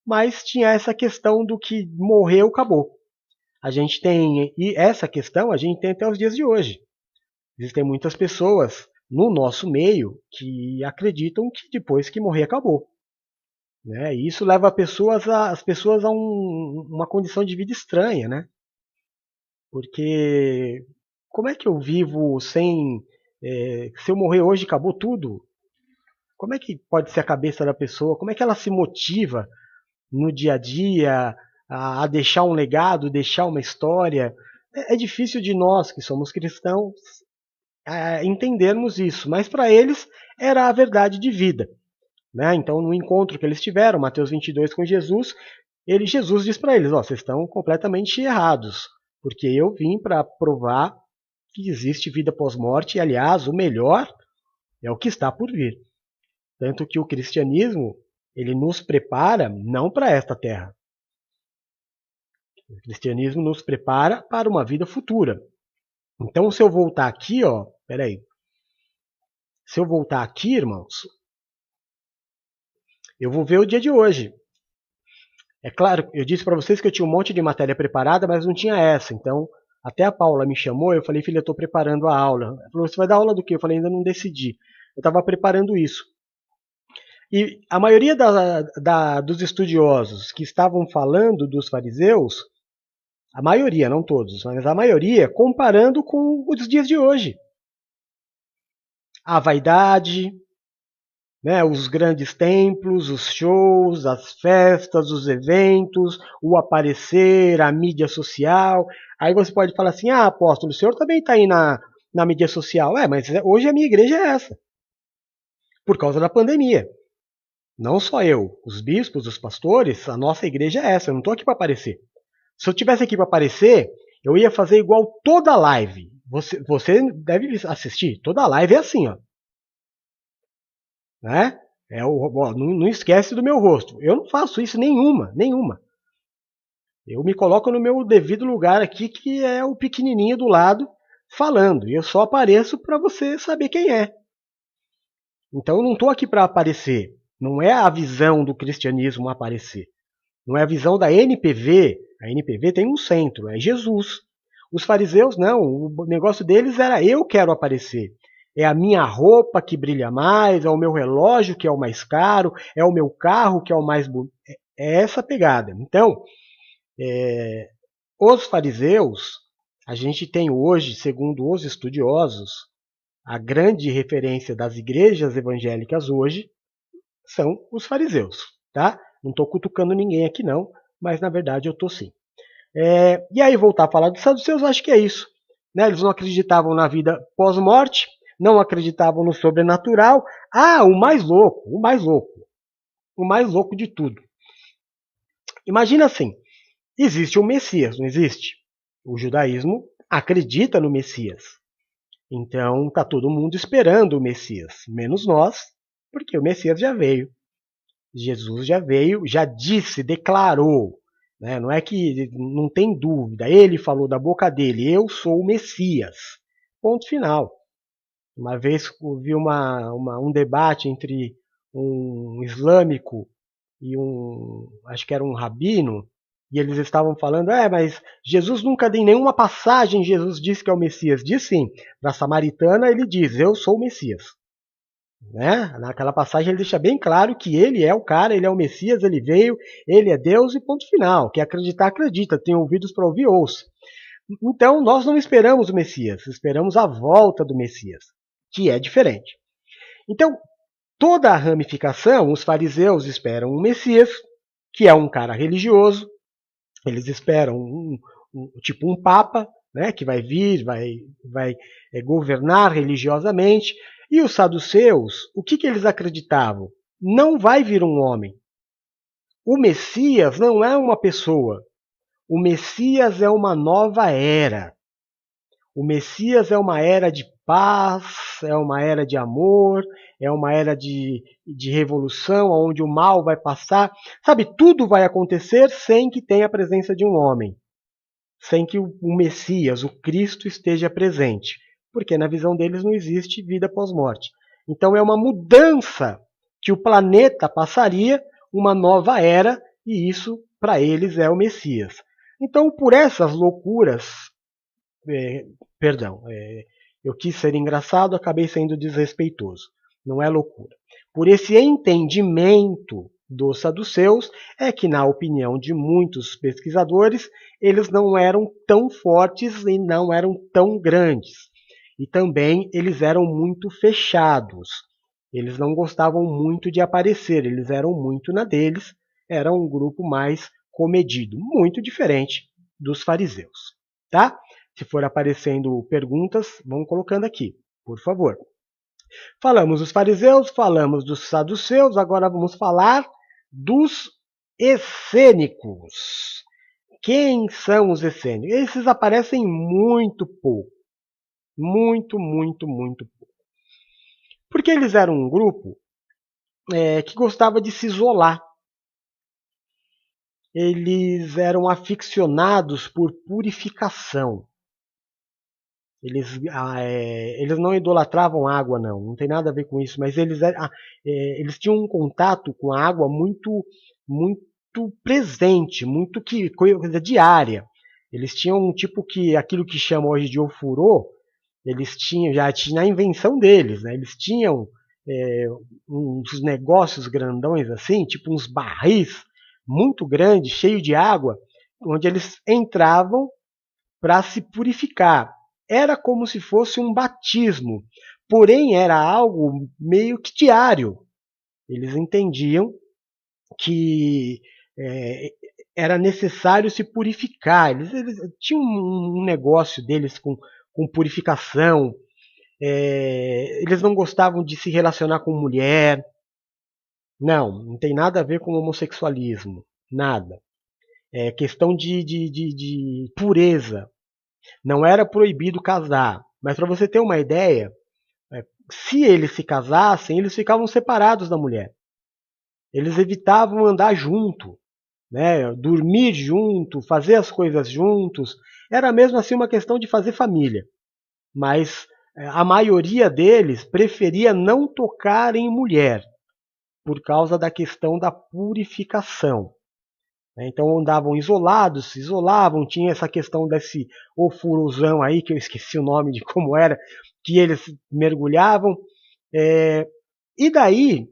mas tinha essa questão do que morreu, acabou. A gente tem, e essa questão a gente tem até os dias de hoje. Existem muitas pessoas no nosso meio que acreditam que depois que morrer acabou. Né? E isso leva as pessoas a uma condição de vida estranha, né? Porque como é que eu vivo sem... se eu morrer hoje acabou tudo? Como é que pode ser a cabeça da pessoa? Como é que ela se motiva no dia a dia a deixar um legado, deixar uma história? É difícil de nós que somos cristãos entendermos isso, mas para eles era a verdade de vida. Né? Então, no encontro que eles tiveram, Mateus 22 com Jesus, Jesus diz para eles, vocês estão completamente errados, porque eu vim para provar que existe vida pós-morte, e aliás, o melhor é o que está por vir. Tanto que o cristianismo, ele nos prepara não para esta terra. O cristianismo nos prepara para uma vida futura. Então, se eu voltar aqui, peraí. Se eu voltar aqui, irmãos, eu vou ver o dia de hoje. É claro, eu disse para vocês que eu tinha um monte de matéria preparada, mas não tinha essa. Então, até a Paula me chamou, eu falei, filha, eu estou preparando a aula. Ela falou, você vai dar aula do quê? Eu falei, ainda não decidi. Eu estava preparando isso. E a maioria dos estudiosos que estavam falando dos fariseus, a maioria, não todos, mas a maioria, comparando com os dias de hoje. a vaidade, né, os grandes templos, os shows, as festas, os eventos, o aparecer, a mídia social. Aí você pode falar assim, apóstolo, o senhor também está aí na mídia social. Mas hoje a minha igreja é essa, por causa da pandemia. Não só eu, os bispos, os pastores, a nossa igreja é essa, eu não estou aqui para aparecer. Se eu tivesse aqui para aparecer, eu ia fazer igual toda live. Você deve assistir, toda live é assim, ó. Né? Não esquece do meu rosto. Eu não faço isso nenhuma. Eu me coloco no meu devido lugar aqui, que é o pequenininho do lado, falando. E eu só apareço para você saber quem é. Então eu não estou aqui para aparecer. Não é a visão do cristianismo aparecer. Não é a visão da NPV. A NPV tem um centro, é Jesus. Os fariseus não. O negócio deles era eu quero aparecer. É a minha roupa que brilha mais, é o meu relógio que é o mais caro, é o meu carro que é o mais bonito. É essa pegada. Então, os fariseus, a gente tem hoje, segundo os estudiosos, a grande referência das igrejas evangélicas hoje são os fariseus. Tá? Não estou cutucando ninguém aqui não, mas na verdade eu estou sim. E aí voltar a falar dos saduceus, acho que é isso. Né? Eles não acreditavam na vida pós-morte, não acreditavam no sobrenatural. O mais louco de tudo. Imagina assim, existe o Messias, não existe? O judaísmo acredita no Messias. Então está todo mundo esperando o Messias, menos nós, porque o Messias já veio. Jesus já veio, já disse, declarou. Né? Não é que não tem dúvida. Ele falou da boca dele, eu sou o Messias. Ponto final. Uma vez vi um debate entre um islâmico e acho que era um rabino, e eles estavam falando, mas Jesus nunca em nenhuma passagem Jesus disse que é o Messias. Diz sim, na Samaritana ele diz, eu sou o Messias. Né? Naquela passagem ele deixa bem claro que ele é o cara, ele é o Messias, ele veio, ele é Deus e ponto final. Quer acreditar, acredita, tem ouvidos para ouvir, ouça. Então nós não esperamos o Messias, esperamos a volta do Messias, que é diferente. Então, toda a ramificação, os fariseus esperam um Messias, que é um cara religioso, eles esperam tipo um papa, né, que vai vir, vai governar religiosamente. E os saduceus, o que eles acreditavam? Não vai vir um homem. O Messias não é uma pessoa. O Messias é uma nova era. O Messias é uma era de paz, é uma era de amor, é uma era de revolução, onde o mal vai passar. Sabe, tudo vai acontecer sem que tenha a presença de um homem. Sem que o Messias, o Cristo, esteja presente. Porque na visão deles não existe vida pós-morte. Então é uma mudança que o planeta passaria, uma nova era, e isso para eles é o Messias. Então por essas loucuras, eu quis ser engraçado, acabei sendo desrespeitoso. Não é loucura. Por esse entendimento dos saduceus, é que, na opinião de muitos pesquisadores, eles não eram tão fortes e não eram tão grandes. E também eles eram muito fechados. Eles não gostavam muito de aparecer, eles eram muito na deles, era um grupo mais comedido, muito diferente dos fariseus. Tá? Se for aparecendo perguntas, vão colocando aqui, por favor. Falamos dos fariseus, falamos dos saduceus, agora vamos falar dos essênicos. Quem são os essênicos? Esses aparecem muito pouco. Muito pouco. Porque eles eram um grupo que gostava de se isolar. Eles eram aficionados por purificação. Eles não idolatravam água, não tem nada a ver com isso, mas eles tinham um contato com a água muito presente, muito coisa diária. Eles tinham um tipo aquilo que chama hoje de ofurô, eles já tinha a invenção deles, né? Eles tinham uns negócios grandões assim, tipo uns barris muito grandes, cheios de água, onde eles entravam para se purificar. Era como se fosse um batismo, porém era algo meio que diário. Eles entendiam que era necessário se purificar. Eles tinham um negócio deles com purificação. Eles não gostavam de se relacionar com mulher. Não tem nada a ver com homossexualismo. Nada. É questão de pureza. Não era proibido casar. Mas para você ter uma ideia, se eles se casassem, eles ficavam separados da mulher. Eles evitavam andar junto, né? Dormir junto, fazer as coisas juntos. Era mesmo assim uma questão de fazer família. Mas a maioria deles preferia não tocar em mulher, por causa da questão da purificação. Então andavam isolados, se isolavam, tinha essa questão desse ofuruzão aí, que eu esqueci o nome de como era, que eles mergulhavam. E daí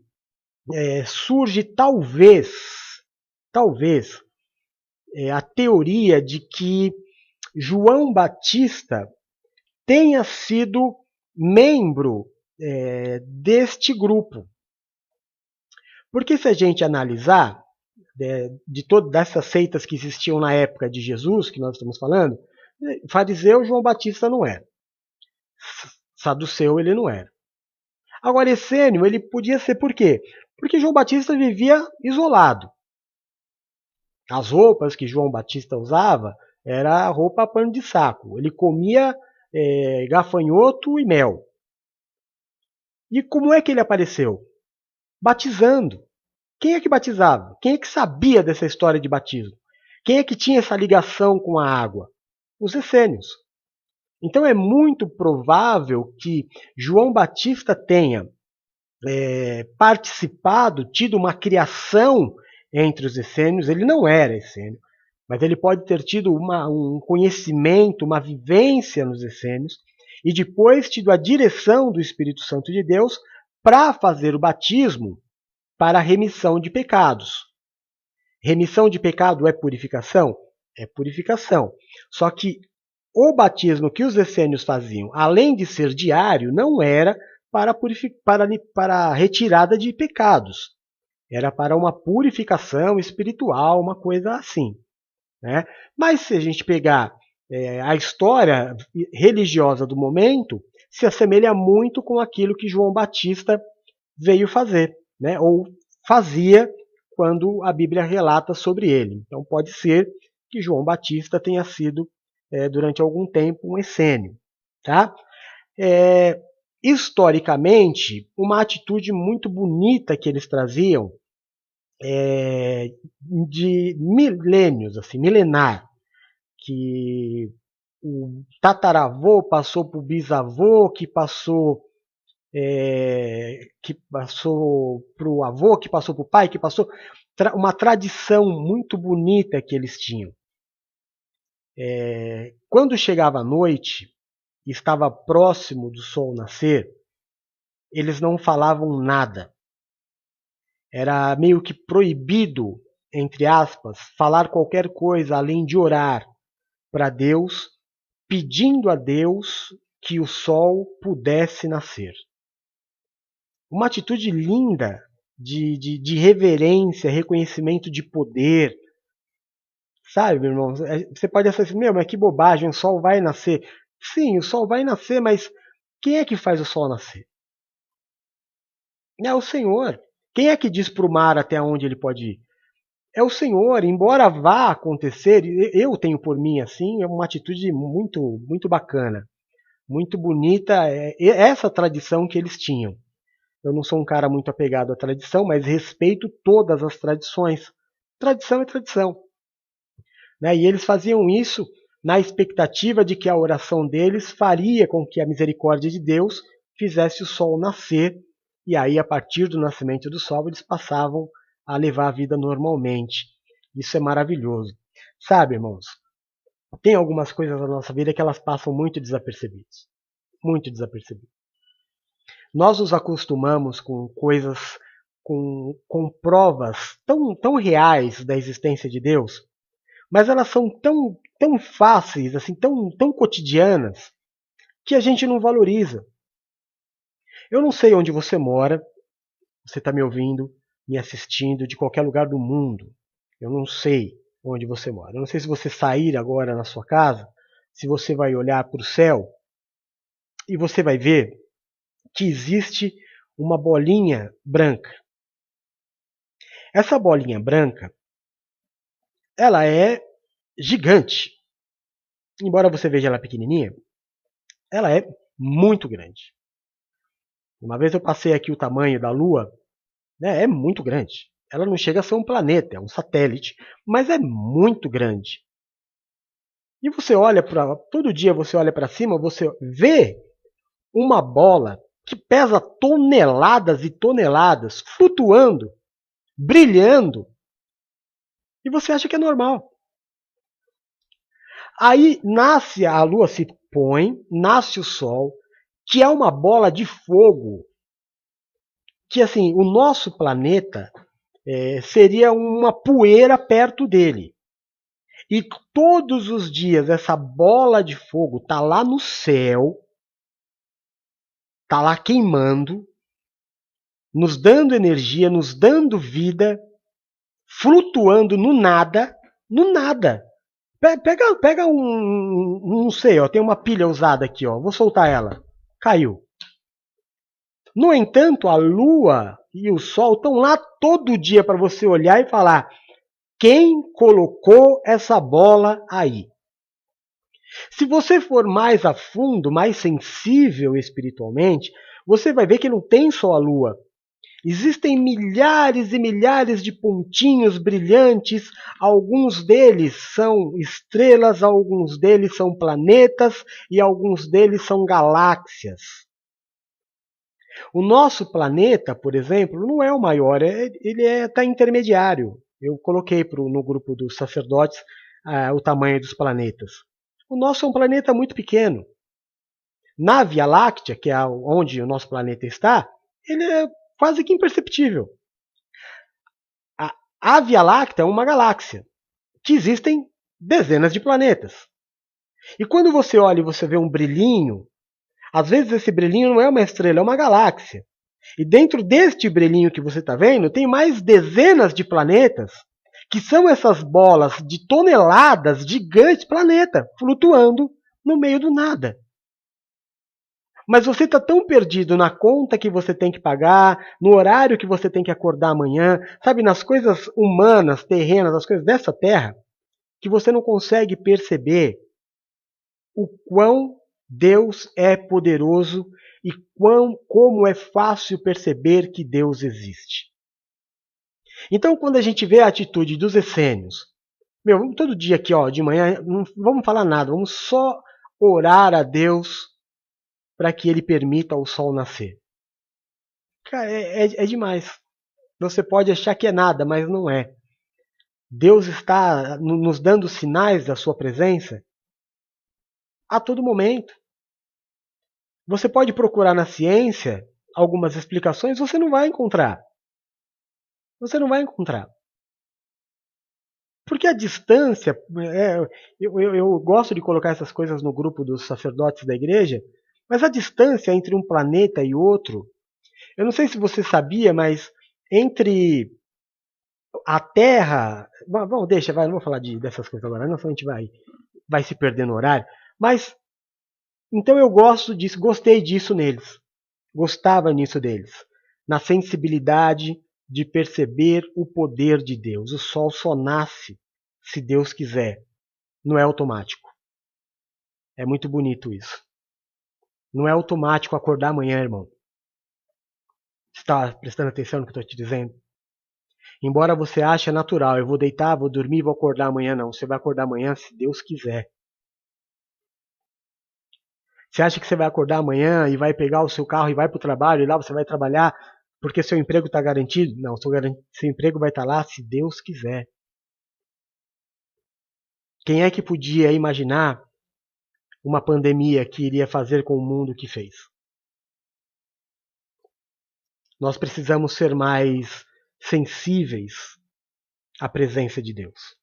surge talvez a teoria de que João Batista tenha sido membro deste grupo. Porque se a gente analisar, de todas essas seitas que existiam na época de Jesus, que nós estamos falando, fariseu João Batista não era. Saduceu ele não era. Agora, essênio, ele podia ser por quê? Porque João Batista vivia isolado. As roupas que João Batista usava era roupa pano de saco. Ele comia gafanhoto e mel. E como é que ele apareceu? Batizando. Quem é que batizava? Quem é que sabia dessa história de batismo? Quem é que tinha essa ligação com a água? Os essênios. Então é muito provável que João Batista tenha participado, tido uma criação entre os essênios. Ele não era essênio, mas ele pode ter tido um conhecimento, uma vivência nos essênios, e depois tido a direção do Espírito Santo de Deus para fazer o batismo para a remissão de pecados. Remissão de pecado é purificação? É purificação. Só que o batismo que os essênios faziam, além de ser diário, não era para a retirada de pecados. Era para uma purificação espiritual, uma coisa assim. Né? Mas se a gente pegar a história religiosa do momento, se assemelha muito com aquilo que João Batista veio fazer, né? Ou fazia quando a Bíblia relata sobre ele. Então pode ser que João Batista tenha sido, durante algum tempo, um essênio. Tá? Historicamente, uma atitude muito bonita que eles traziam, de milênios, assim, milenar, que o tataravô passou para o bisavô, que passou para o avô, que passou para o pai, que passou uma tradição muito bonita que eles tinham. Quando chegava a noite e estava próximo do sol nascer, eles não falavam nada. Era meio que proibido, entre aspas, falar qualquer coisa além de orar para Deus, pedindo a Deus que o sol pudesse nascer. Uma atitude linda de reverência, reconhecimento de poder. Sabe, meu irmão? Você pode achar assim, mas que bobagem, o sol vai nascer. Sim, o sol vai nascer, mas quem é que faz o sol nascer? É o Senhor. Quem é que diz para o mar até onde ele pode ir? É o Senhor. Embora vá acontecer, eu tenho por mim assim, é uma atitude muito, muito bacana, muito bonita, essa tradição que eles tinham. Eu não sou um cara muito apegado à tradição, mas respeito todas as tradições. Tradição é tradição. Né? E eles faziam isso na expectativa de que a oração deles faria com que a misericórdia de Deus fizesse o sol nascer, e aí, a partir do nascimento do sol, eles passavam a levar a vida normalmente. Isso é maravilhoso. Sabe, irmãos, tem algumas coisas na nossa vida que elas passam muito desapercebidas. Muito desapercebidas. Nós nos acostumamos com coisas, com provas tão reais da existência de Deus, mas elas são tão fáceis, assim, tão cotidianas, que a gente não valoriza. Eu não sei onde você mora, você está me ouvindo, me assistindo de qualquer lugar do mundo. Eu não sei onde você mora. Eu não sei se você sair agora na sua casa, se você vai olhar para o céu e você vai ver que existe uma bolinha branca. Essa bolinha branca, ela é gigante. Embora você veja ela pequenininha, ela é muito grande. Uma vez eu passei aqui o tamanho da Lua, né, é muito grande. Ela não chega a ser um planeta, é um satélite, mas é muito grande. E você olha para todo dia você olha para cima, você vê uma bola que pesa toneladas e toneladas, flutuando, brilhando, e você acha que é normal. Aí nasce a Lua, se põe, nasce o Sol, que é uma bola de fogo, que assim, o nosso planeta seria uma poeira perto dele. E todos os dias essa bola de fogo está lá no céu, está lá queimando, nos dando energia, nos dando vida, flutuando no nada, no nada. Pega não sei, ó, tem uma pilha usada aqui, ó, vou soltar ela. Caiu. No entanto, a Lua e o Sol estão lá todo dia para você olhar e falar: quem colocou essa bola aí? Se você for mais a fundo, mais sensível espiritualmente, você vai ver que não tem só a Lua. Existem milhares e milhares de pontinhos brilhantes, alguns deles são estrelas, alguns deles são planetas e alguns deles são galáxias. O nosso planeta, por exemplo, não é o maior, ele está intermediário. Eu coloquei no grupo dos sacerdotes o tamanho dos planetas. O nosso é um planeta muito pequeno. Na Via Láctea, que é onde o nosso planeta está, ele é quase que imperceptível. A Via Láctea é uma galáxia, que existem dezenas de planetas. E quando você olha e você vê um brilhinho, às vezes esse brilhinho não é uma estrela, é uma galáxia. E dentro deste brilhinho que você está vendo, tem mais dezenas de planetas, que são essas bolas de toneladas gigantes planeta, flutuando no meio do nada. Mas você está tão perdido na conta que você tem que pagar, no horário que você tem que acordar amanhã, sabe, nas coisas humanas, terrenas, as coisas dessa terra, que você não consegue perceber o quão Deus é poderoso e como é fácil perceber que Deus existe. Então, quando a gente vê a atitude dos essênios, todo dia aqui, ó, de manhã, não vamos falar nada, vamos só orar a Deus para que Ele permita o sol nascer. Cara, é demais. Você pode achar que é nada, mas não é. Deus está nos dando sinais da sua presença a todo momento. Você pode procurar na ciência algumas explicações, você não vai encontrar. Você não vai encontrar. Porque a distância, eu gosto de colocar essas coisas no grupo dos sacerdotes da igreja, mas a distância entre um planeta e outro, eu não sei se você sabia, mas entre a Terra, bom, deixa, não vou falar dessas coisas agora, não, senão a gente vai se perder no horário, mas então eu gosto disso, gostei disso neles, gostava nisso deles, na sensibilidade de perceber o poder de Deus. O sol só nasce se Deus quiser, não é automático. É muito bonito isso. Não é automático acordar amanhã, irmão. Você está prestando atenção no que eu estou te dizendo? Embora você ache natural, eu vou deitar, vou dormir, vou acordar amanhã, não. Você vai acordar amanhã se Deus quiser. Você acha que você vai acordar amanhã e vai pegar o seu carro e vai para o trabalho e lá você vai trabalhar porque seu emprego está garantido? Não, seu emprego vai estar lá se Deus quiser. Quem é que podia imaginar uma pandemia que iria fazer com o mundo que fez? Nós precisamos ser mais sensíveis à presença de Deus.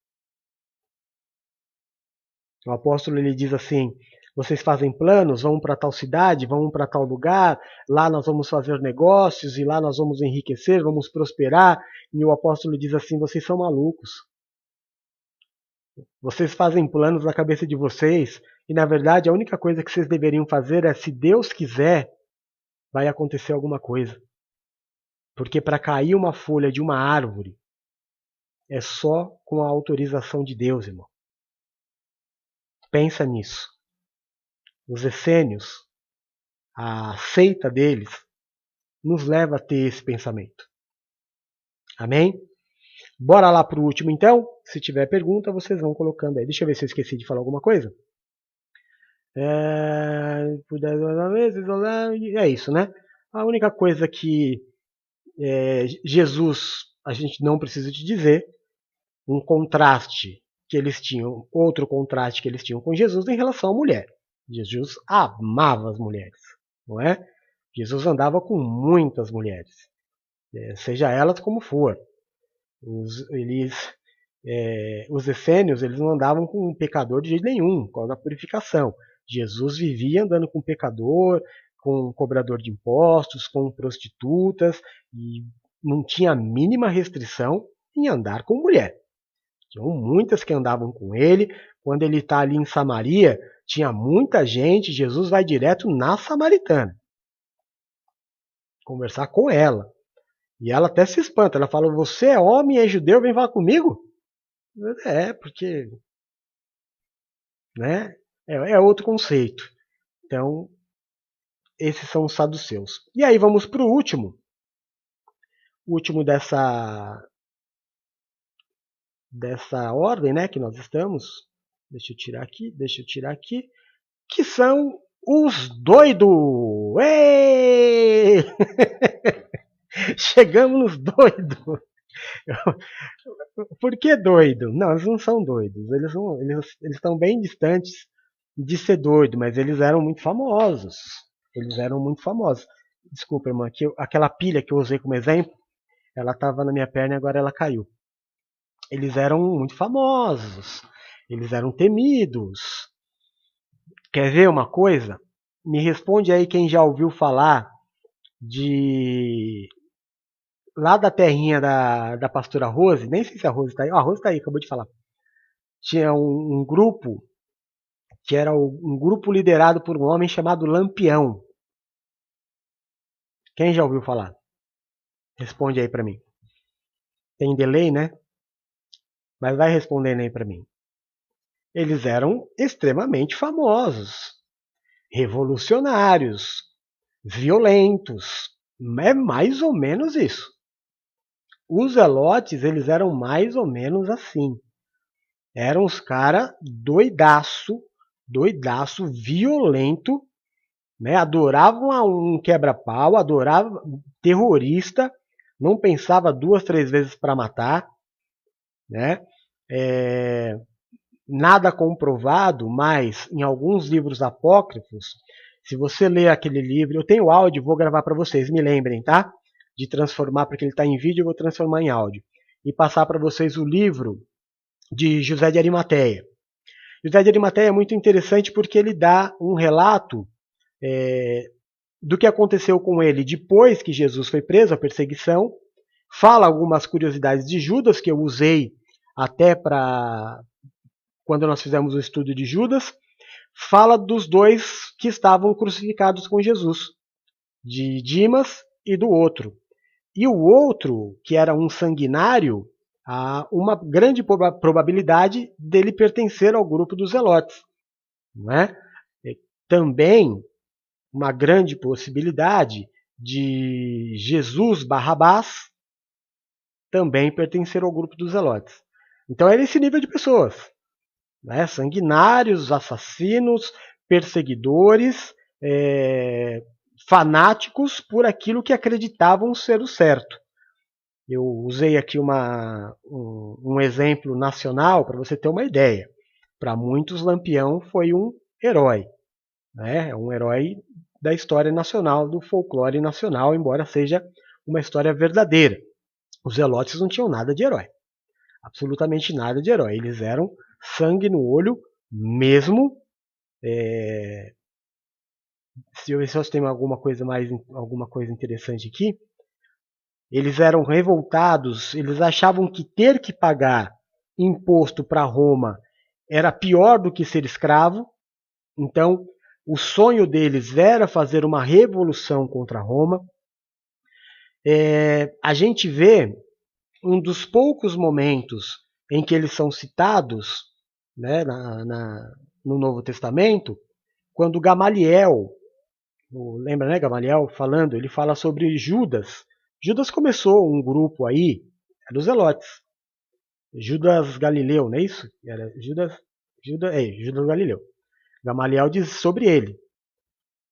O apóstolo ele diz assim: Vocês fazem planos, vão para tal cidade, vão para tal lugar, lá nós vamos fazer negócios e lá nós vamos enriquecer, vamos prosperar. E o apóstolo diz assim: vocês são malucos. Vocês fazem planos na cabeça de vocês e, na verdade, a única coisa que vocês deveriam fazer é, se Deus quiser, vai acontecer alguma coisa. Porque para cair uma folha de uma árvore é só com a autorização de Deus, irmão. Pensa nisso. Os essênios, a seita deles, nos leva a ter esse pensamento. Amém? Bora lá para o último então. Se tiver pergunta, vocês vão colocando aí. Deixa eu ver se eu esqueci de falar alguma coisa. É isso, né? A única coisa que Jesus, a gente não precisa te dizer, um contraste que eles tinham, outro contraste que eles tinham com Jesus em relação à mulher. Jesus amava as mulheres, não é? Jesus andava com muitas mulheres, seja elas como for. Os essênios, eles não andavam com um pecador de jeito nenhum, por causa da purificação. Jesus vivia andando com pecador, com cobrador de impostos, com prostitutas, e não tinha a mínima restrição em andar com mulher. Tinham muitas que andavam com ele. Quando ele está ali em Samaria, tinha muita gente. Jesus vai direto na samaritana conversar com ela. E ela até se espanta. Ela fala: você é homem e é judeu, vem falar comigo? Porque né, é outro conceito. Então, esses são os saduceus. E aí vamos para o último dessa ordem, né, que nós estamos. Deixa eu tirar aqui. Que são os doidos. Ei! Chegamos nos doidos. Por que doido? Não, eles não são doidos. Eles estão bem distantes de ser doido, mas eles eram muito famosos. Desculpa, irmã, aquela pilha que eu usei como exemplo, ela estava na minha perna e agora ela caiu. Eles eram muito famosos. Eles eram temidos. Quer ver uma coisa? Me responde aí quem já ouviu falar lá da terrinha da pastora Rose, nem sei se a Rose está aí. A Rose está aí, acabou de falar. Tinha um grupo que era um grupo liderado por um homem chamado Lampião. Quem já ouviu falar? Responde aí para mim. Tem delay, né? Mas vai respondendo aí para mim. Eles eram extremamente famosos, revolucionários, violentos. É mais ou menos isso. Os zelotes, eles eram mais ou menos assim. Eram os caras doidaço, violento, né? Adoravam um quebra-pau, adoravam terrorista, não pensava 2, 3 vezes para matar, né? Nada comprovado, mas em alguns livros apócrifos, se você ler aquele livro, eu tenho áudio, vou gravar para vocês, me lembrem, tá? De transformar, porque ele está em vídeo, eu vou transformar em áudio. E passar para vocês o livro de José de Arimateia. José de Arimateia é muito interessante porque ele dá um relato do que aconteceu com ele depois que Jesus foi preso, a perseguição. Fala algumas curiosidades de Judas, que eu usei até para quando nós fizemos o estudo de Judas. Fala dos dois que estavam crucificados com Jesus, de Dimas e do outro. E o outro, que era um sanguinário, há uma grande probabilidade dele pertencer ao grupo dos zelotes. Não é? Também uma grande possibilidade de Jesus Barrabás também pertencer ao grupo dos zelotes. Então era esse nível de pessoas. Né? Sanguinários, assassinos, perseguidores, fanáticos por aquilo que acreditavam ser o certo. Eu usei aqui um exemplo nacional para você ter uma ideia. Para muitos, Lampião foi um herói. Né? É um herói da história nacional, do folclore nacional, embora seja uma história verdadeira. Os zelotes não tinham nada de herói. Absolutamente nada de herói. Eles eram sangue no olho mesmo, Se eu ver se tem alguma coisa interessante aqui. Eles eram revoltados, eles achavam que ter que pagar imposto para Roma era pior do que ser escravo. Então, o sonho deles era fazer uma revolução contra Roma. A gente vê um dos poucos momentos em que eles são citados, né, no Novo Testamento, quando Gamaliel, lembra, né, Gamaliel falando, ele fala sobre Judas. Judas começou um grupo aí, dos Zelotes. Judas Galileu, não é isso? Era Judas Galileu. Gamaliel diz sobre ele.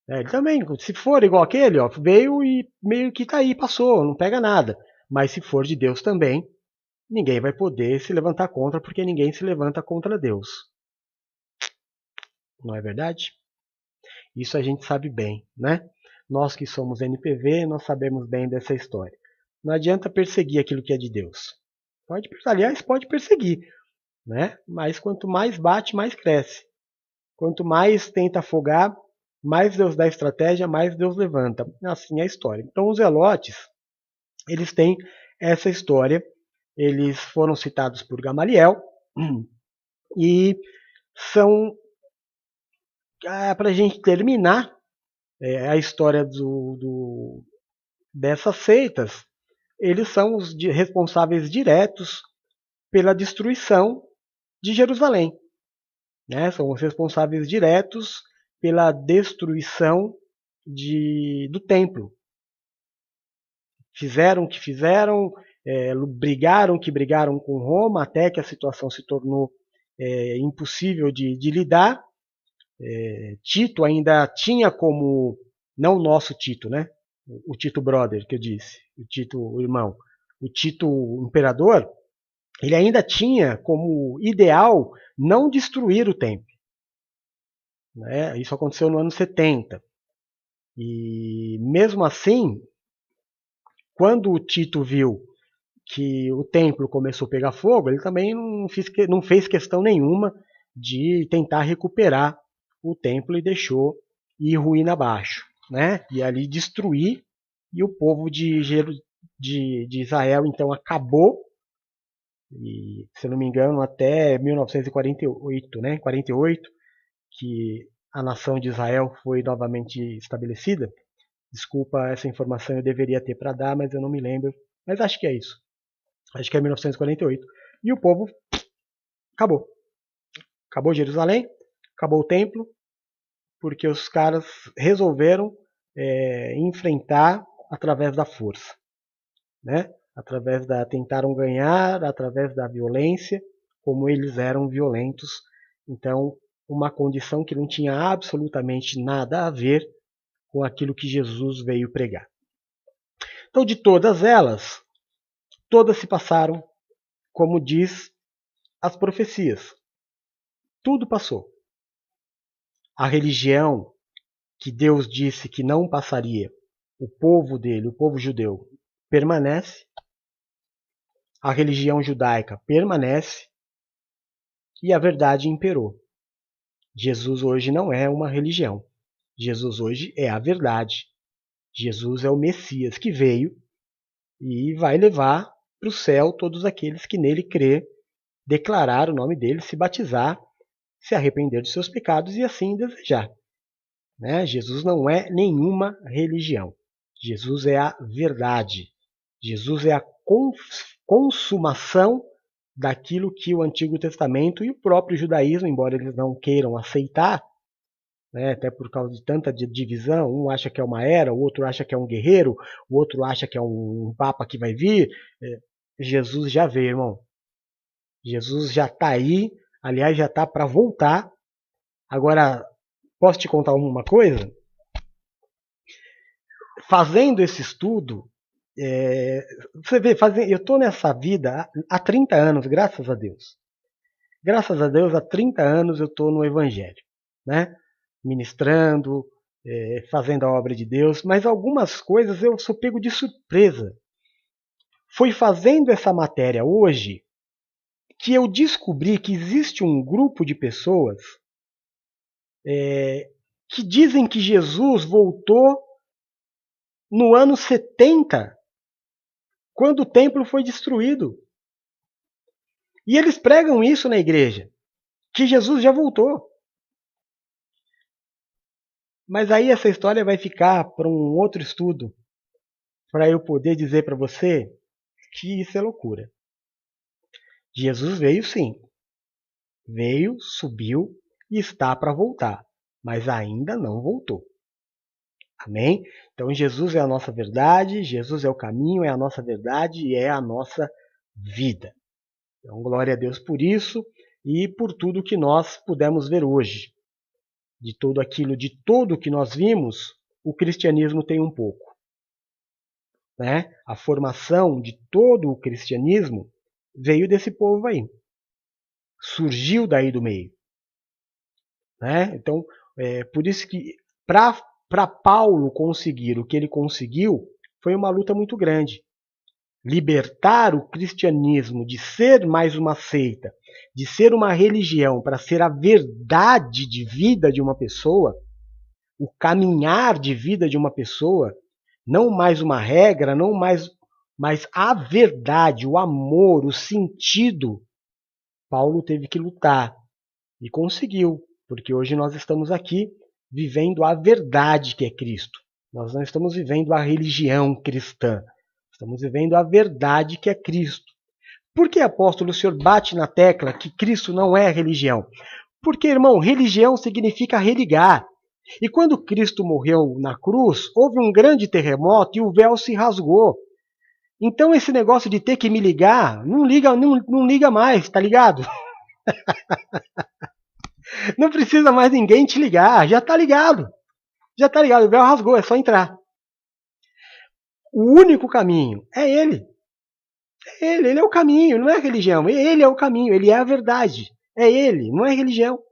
Ele também, se for igual aquele, ó, veio e meio que tá aí, passou, não pega nada. Mas se for de Deus também, ninguém vai poder se levantar contra, porque ninguém se levanta contra Deus. Não é verdade? Isso a gente sabe bem, né? Nós que somos NPV, nós sabemos bem dessa história. Não adianta perseguir aquilo que é de Deus. Aliás, pode perseguir, né? Mas quanto mais bate, mais cresce. Quanto mais tenta afogar, mais Deus dá estratégia, mais Deus levanta. Assim é a história. Então os Zelotes, eles têm essa história. Eles foram citados por Gamaliel e são, para a gente terminar a história dessas seitas, eles são os responsáveis diretos pela destruição de Jerusalém. Né? São os responsáveis diretos pela destruição do templo. Fizeram o que fizeram, brigaram com Roma, até que a situação se tornou impossível de lidar. Tito ainda tinha como, não o nosso Tito, né? O Tito brother que eu disse, o Tito o irmão, o Tito imperador, ele ainda tinha como ideal não destruir o templo. Né? Isso aconteceu no ano 70. E mesmo assim, quando o Tito viu que o templo começou a pegar fogo, ele também não fez questão nenhuma de tentar recuperar o templo e deixou ir ruína abaixo, né? E ali destruir, e o povo de Israel então acabou, e, se não me engano, até 1948, né? 48, que a nação de Israel foi novamente estabelecida. Desculpa, essa informação eu deveria ter para dar, mas eu não me lembro. Mas acho que é isso. Acho que é 1948. E o povo acabou. Acabou Jerusalém, acabou o templo, porque os caras resolveram enfrentar através da força. Né? Tentaram ganhar através da violência, como eles eram violentos. Então, uma condição que não tinha absolutamente nada a ver com aquilo que Jesus veio pregar. Então, de todas elas, todas se passaram, como diz as profecias. Tudo passou. A religião que Deus disse que não passaria, o povo dele, o povo judeu, permanece. A religião judaica permanece. E a verdade imperou. Jesus hoje não é uma religião. Jesus hoje é a verdade. Jesus é o Messias que veio e vai levar para o céu todos aqueles que nele crê, declarar o nome dele, se batizar, se arrepender dos seus pecados e assim desejar. Né? Jesus não é nenhuma religião. Jesus é a verdade. Jesus é a consumação daquilo que o Antigo Testamento e o próprio judaísmo, embora eles não queiram aceitar, né, até por causa de tanta divisão, um acha que é uma era, o outro acha que é um guerreiro, o outro acha que é um papa que vai vir. Jesus já veio, irmão. Jesus já está aí, aliás, já está para voltar. Agora, posso te contar uma coisa? Fazendo esse estudo, você vê, eu estou nessa vida há 30 anos, graças a Deus. Graças a Deus, há 30 anos eu estou no Evangelho, né? Ministrando, fazendo a obra de Deus, mas algumas coisas eu sou pego de surpresa. Foi fazendo essa matéria hoje que eu descobri que existe um grupo de pessoas que dizem que Jesus voltou no ano 70, quando o templo foi destruído. E eles pregam isso na igreja, que Jesus já voltou. Mas aí essa história vai ficar para um outro estudo, para eu poder dizer para você que isso é loucura. Jesus veio sim. Veio, subiu e está para voltar, mas ainda não voltou. Amém? Então Jesus é a nossa verdade, Jesus é o caminho, é a nossa verdade e é a nossa vida. Então glória a Deus por isso e por tudo que nós pudemos ver hoje. De tudo aquilo, de tudo que nós vimos, o cristianismo tem um pouco. Né? A formação de todo o cristianismo veio desse povo aí. Surgiu daí do meio. Né? Então, por isso que para Paulo conseguir o que ele conseguiu, foi uma luta muito grande. Libertar o cristianismo de ser mais uma seita, de ser uma religião, para ser a verdade de vida de uma pessoa, o caminhar de vida de uma pessoa, não mais uma regra, não mais, mas a verdade, o amor, o sentido. Paulo teve que lutar e conseguiu, porque hoje nós estamos aqui vivendo a verdade que é Cristo. Nós não estamos vivendo a religião cristã, estamos vivendo a verdade que é Cristo. Por que, apóstolo, o senhor bate na tecla que Cristo não é religião? Porque, irmão, religião significa religar. E quando Cristo morreu na cruz, houve um grande terremoto e o véu se rasgou. Então esse negócio de ter que me ligar, não liga mais, tá ligado? Não precisa mais ninguém te ligar, já tá ligado. Já tá ligado, o véu rasgou, é só entrar. O único caminho é ele. É ele é o caminho, não é religião. Ele é o caminho, ele é a verdade. É ele, não é religião.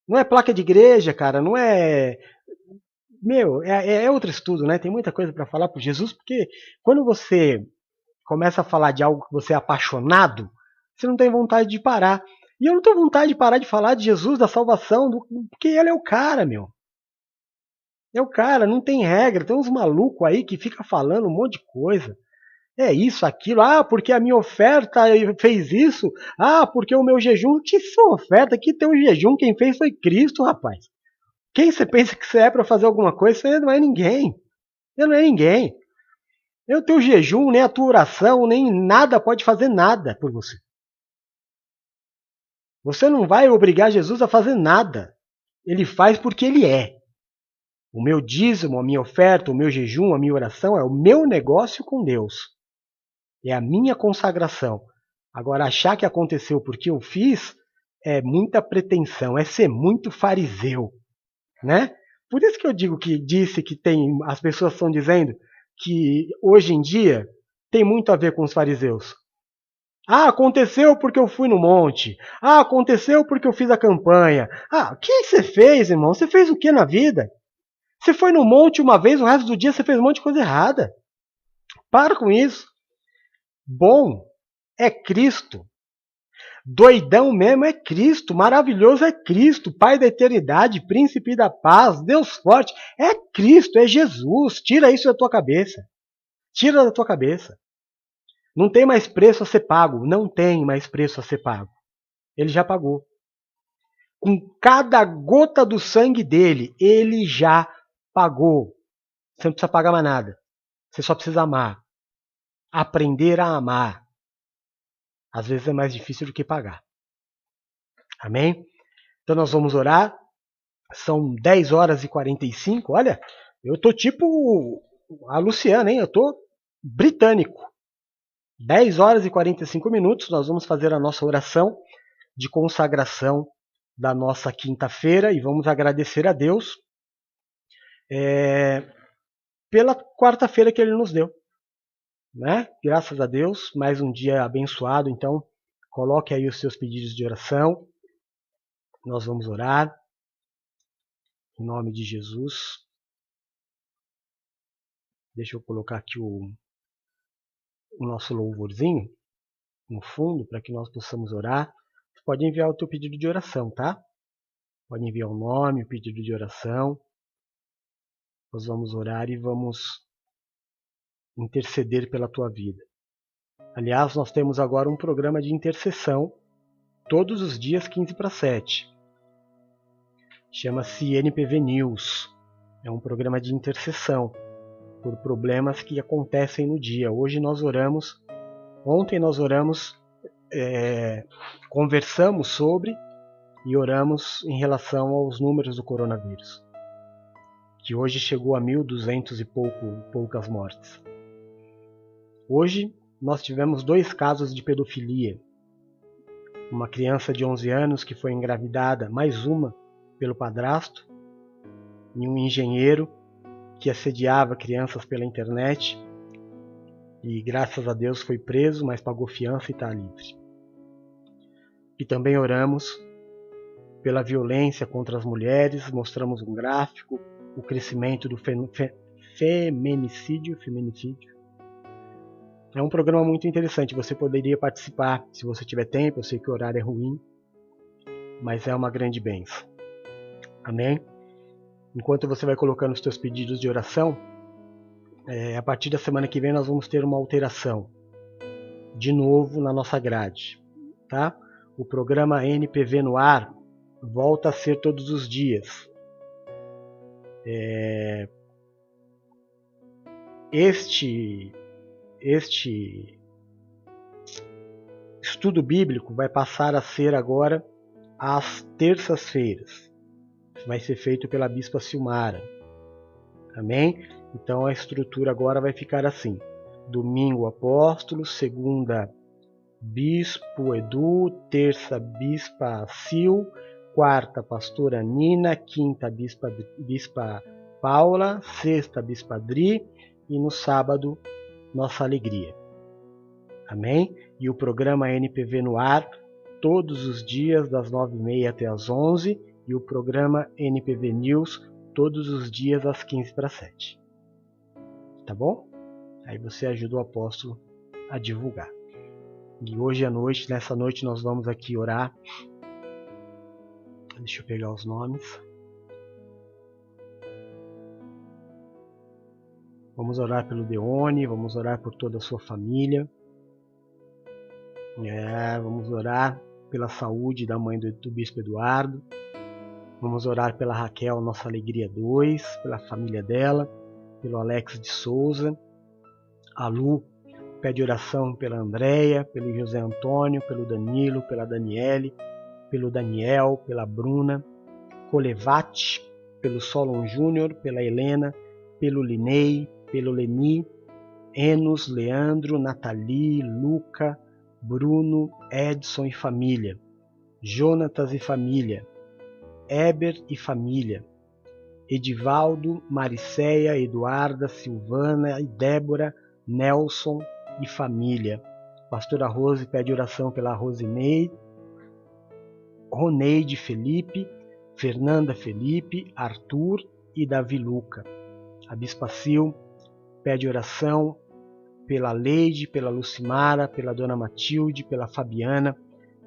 Não é placa de igreja, cara, não é... Meu, é outro estudo, né? Tem muita coisa para falar por Jesus, porque quando você começa a falar de algo que você é apaixonado, você não tem vontade de parar. E eu não tenho vontade de parar de falar de Jesus, da salvação, porque ele é o cara, meu. É o cara, não tem regra. Tem uns malucos aí que fica falando um monte de coisa. É isso, aquilo. Ah, porque a minha oferta fez isso. Ah, porque o meu jejum. Que sua oferta? Que teu jejum? Quem fez foi Cristo, rapaz. Quem você pensa que você é para fazer alguma coisa? Você não é ninguém. Você não é ninguém. Nem o teu jejum, nem a tua oração, nem nada pode fazer nada por você. Você não vai obrigar Jesus a fazer nada. Ele faz porque ele é. O meu dízimo, a minha oferta, o meu jejum, a minha oração é o meu negócio com Deus. É a minha consagração. Agora, achar que aconteceu porque eu fiz é muita pretensão, é ser muito fariseu, né? Por isso que eu digo que disse que tem, as pessoas estão dizendo que hoje em dia tem muito a ver com os fariseus. Ah, aconteceu porque eu fui no monte. Ah, aconteceu porque eu fiz a campanha. Ah, o que você fez, irmão? Você fez o que na vida? Você foi no monte uma vez, o resto do dia você fez um monte de coisa errada. Para com isso. Bom é Cristo. Doidão mesmo é Cristo. Maravilhoso é Cristo. Pai da eternidade, príncipe da paz, Deus forte. É Cristo, é Jesus. Tira isso da tua cabeça. Tira da tua cabeça. Não tem mais preço a ser pago. Não tem mais preço a ser pago. Ele já pagou. Com cada gota do sangue dele, ele já pagou. Você não precisa pagar mais nada. Você só precisa amar. Aprender a amar. Às vezes é mais difícil do que pagar. Amém? Então nós vamos orar. São 10 horas e 45. Olha, eu tô tipo a Luciana, hein? Eu tô britânico. 10 horas e 45 minutos. Nós vamos fazer a nossa oração de consagração da nossa quinta-feira e vamos agradecer a Deus pela quarta-feira que Ele nos deu. Né? Graças a Deus, mais um dia abençoado. Então, coloque aí os seus pedidos de oração. Nós vamos orar. Em nome de Jesus. Deixa eu colocar aqui o nosso louvorzinho no fundo para que nós possamos orar. Você pode enviar o teu pedido de oração, tá? Pode enviar o nome, o pedido de oração. Nós vamos orar e vamos interceder pela tua vida. Aliás, nós temos agora um programa de intercessão todos os dias 6:45. Chama-se NPV News. É um programa de intercessão por problemas que acontecem no dia. Hoje nós oramos, ontem nós oramos, conversamos sobre e oramos em relação aos números do coronavírus, que hoje chegou a 1.200 e poucas mortes. Hoje nós tivemos 2 casos de pedofilia. Uma criança de 11 anos que foi engravidada, mais uma, pelo padrasto, e um engenheiro que assediava crianças pela internet e graças a Deus foi preso, mas pagou fiança e está livre. E também oramos pela violência contra as mulheres, mostramos um gráfico, o crescimento do feminicídio. É um programa muito interessante, você poderia participar se você tiver tempo, eu sei que o horário é ruim, mas é uma grande bênção. Amém? Enquanto você vai colocando os seus pedidos de oração, a partir da semana que vem nós vamos ter uma alteração, de novo na nossa grade. Tá? O programa NPV no ar volta a ser todos os dias. Este estudo bíblico vai passar a ser agora às terças-feiras. Vai ser feito pela Bispa Silmara. Amém? Então a estrutura agora vai ficar assim: domingo Apóstolo, segunda Bispo Edu, terça Bispa Sil, quarta Pastora Nina, quinta Bispa Paula, sexta Bispa Adri e no sábado Nossa Alegria. Amém? E o programa NPV no ar todos os dias das 9h30 até as 11h e o programa NPV News todos os dias às 6:45. Tá bom? Aí você ajuda o apóstolo a divulgar. E hoje à noite, nessa noite, nós vamos aqui orar. Deixa eu pegar os nomes. Vamos orar pelo Deone, vamos orar por toda a sua família. Vamos orar pela saúde da mãe do Bispo Eduardo. Vamos orar pela Raquel, Nossa Alegria 2, pela família dela, pelo Alex de Souza. A Lu pede oração pela Andréia, pelo José Antônio, pelo Danilo, pela Daniele, pelo Daniel, pela Bruna. Colevati, pelo Solon Júnior, pela Helena, pelo Linei, pelo Leni, Enos, Leandro, Nathalie, Luca, Bruno, Edson e família, Jonatas e família, Eber e família, Edivaldo, Mariceia, Eduarda, Silvana e Débora, Nelson e família. Pastora Rose pede oração pela Rosinei, Roneide Felipe, Fernanda Felipe, Arthur e Davi Luca. A Bispa Sil pede oração pela Leide, pela Lucimara, pela Dona Matilde, pela Fabiana,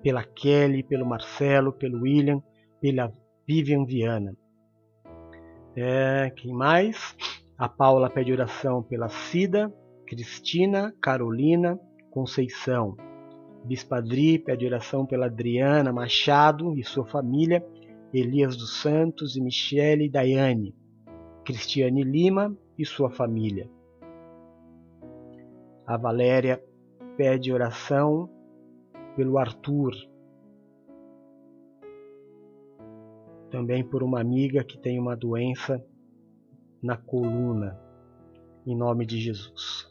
pela Kelly, pelo Marcelo, pelo William, pela Vivian Viana. Quem mais? A Paula pede oração pela Cida, Cristina, Carolina, Conceição. Bispa Adri pede oração pela Adriana Machado e sua família, Elias dos Santos e Michele Daiane. Cristiane Lima e sua família. A Valéria pede oração pelo Arthur. Também por uma amiga que tem uma doença na coluna. Em nome de Jesus.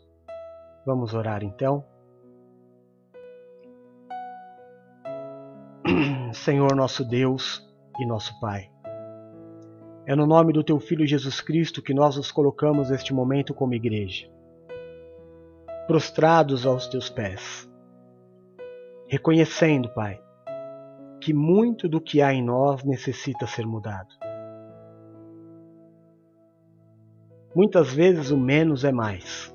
Vamos orar então? Senhor nosso Deus e nosso Pai. É no nome do Teu Filho Jesus Cristo que nós nos colocamos neste momento como igreja. Prostrados aos Teus pés. Reconhecendo, Pai, que muito do que há em nós necessita ser mudado. Muitas vezes o menos é mais.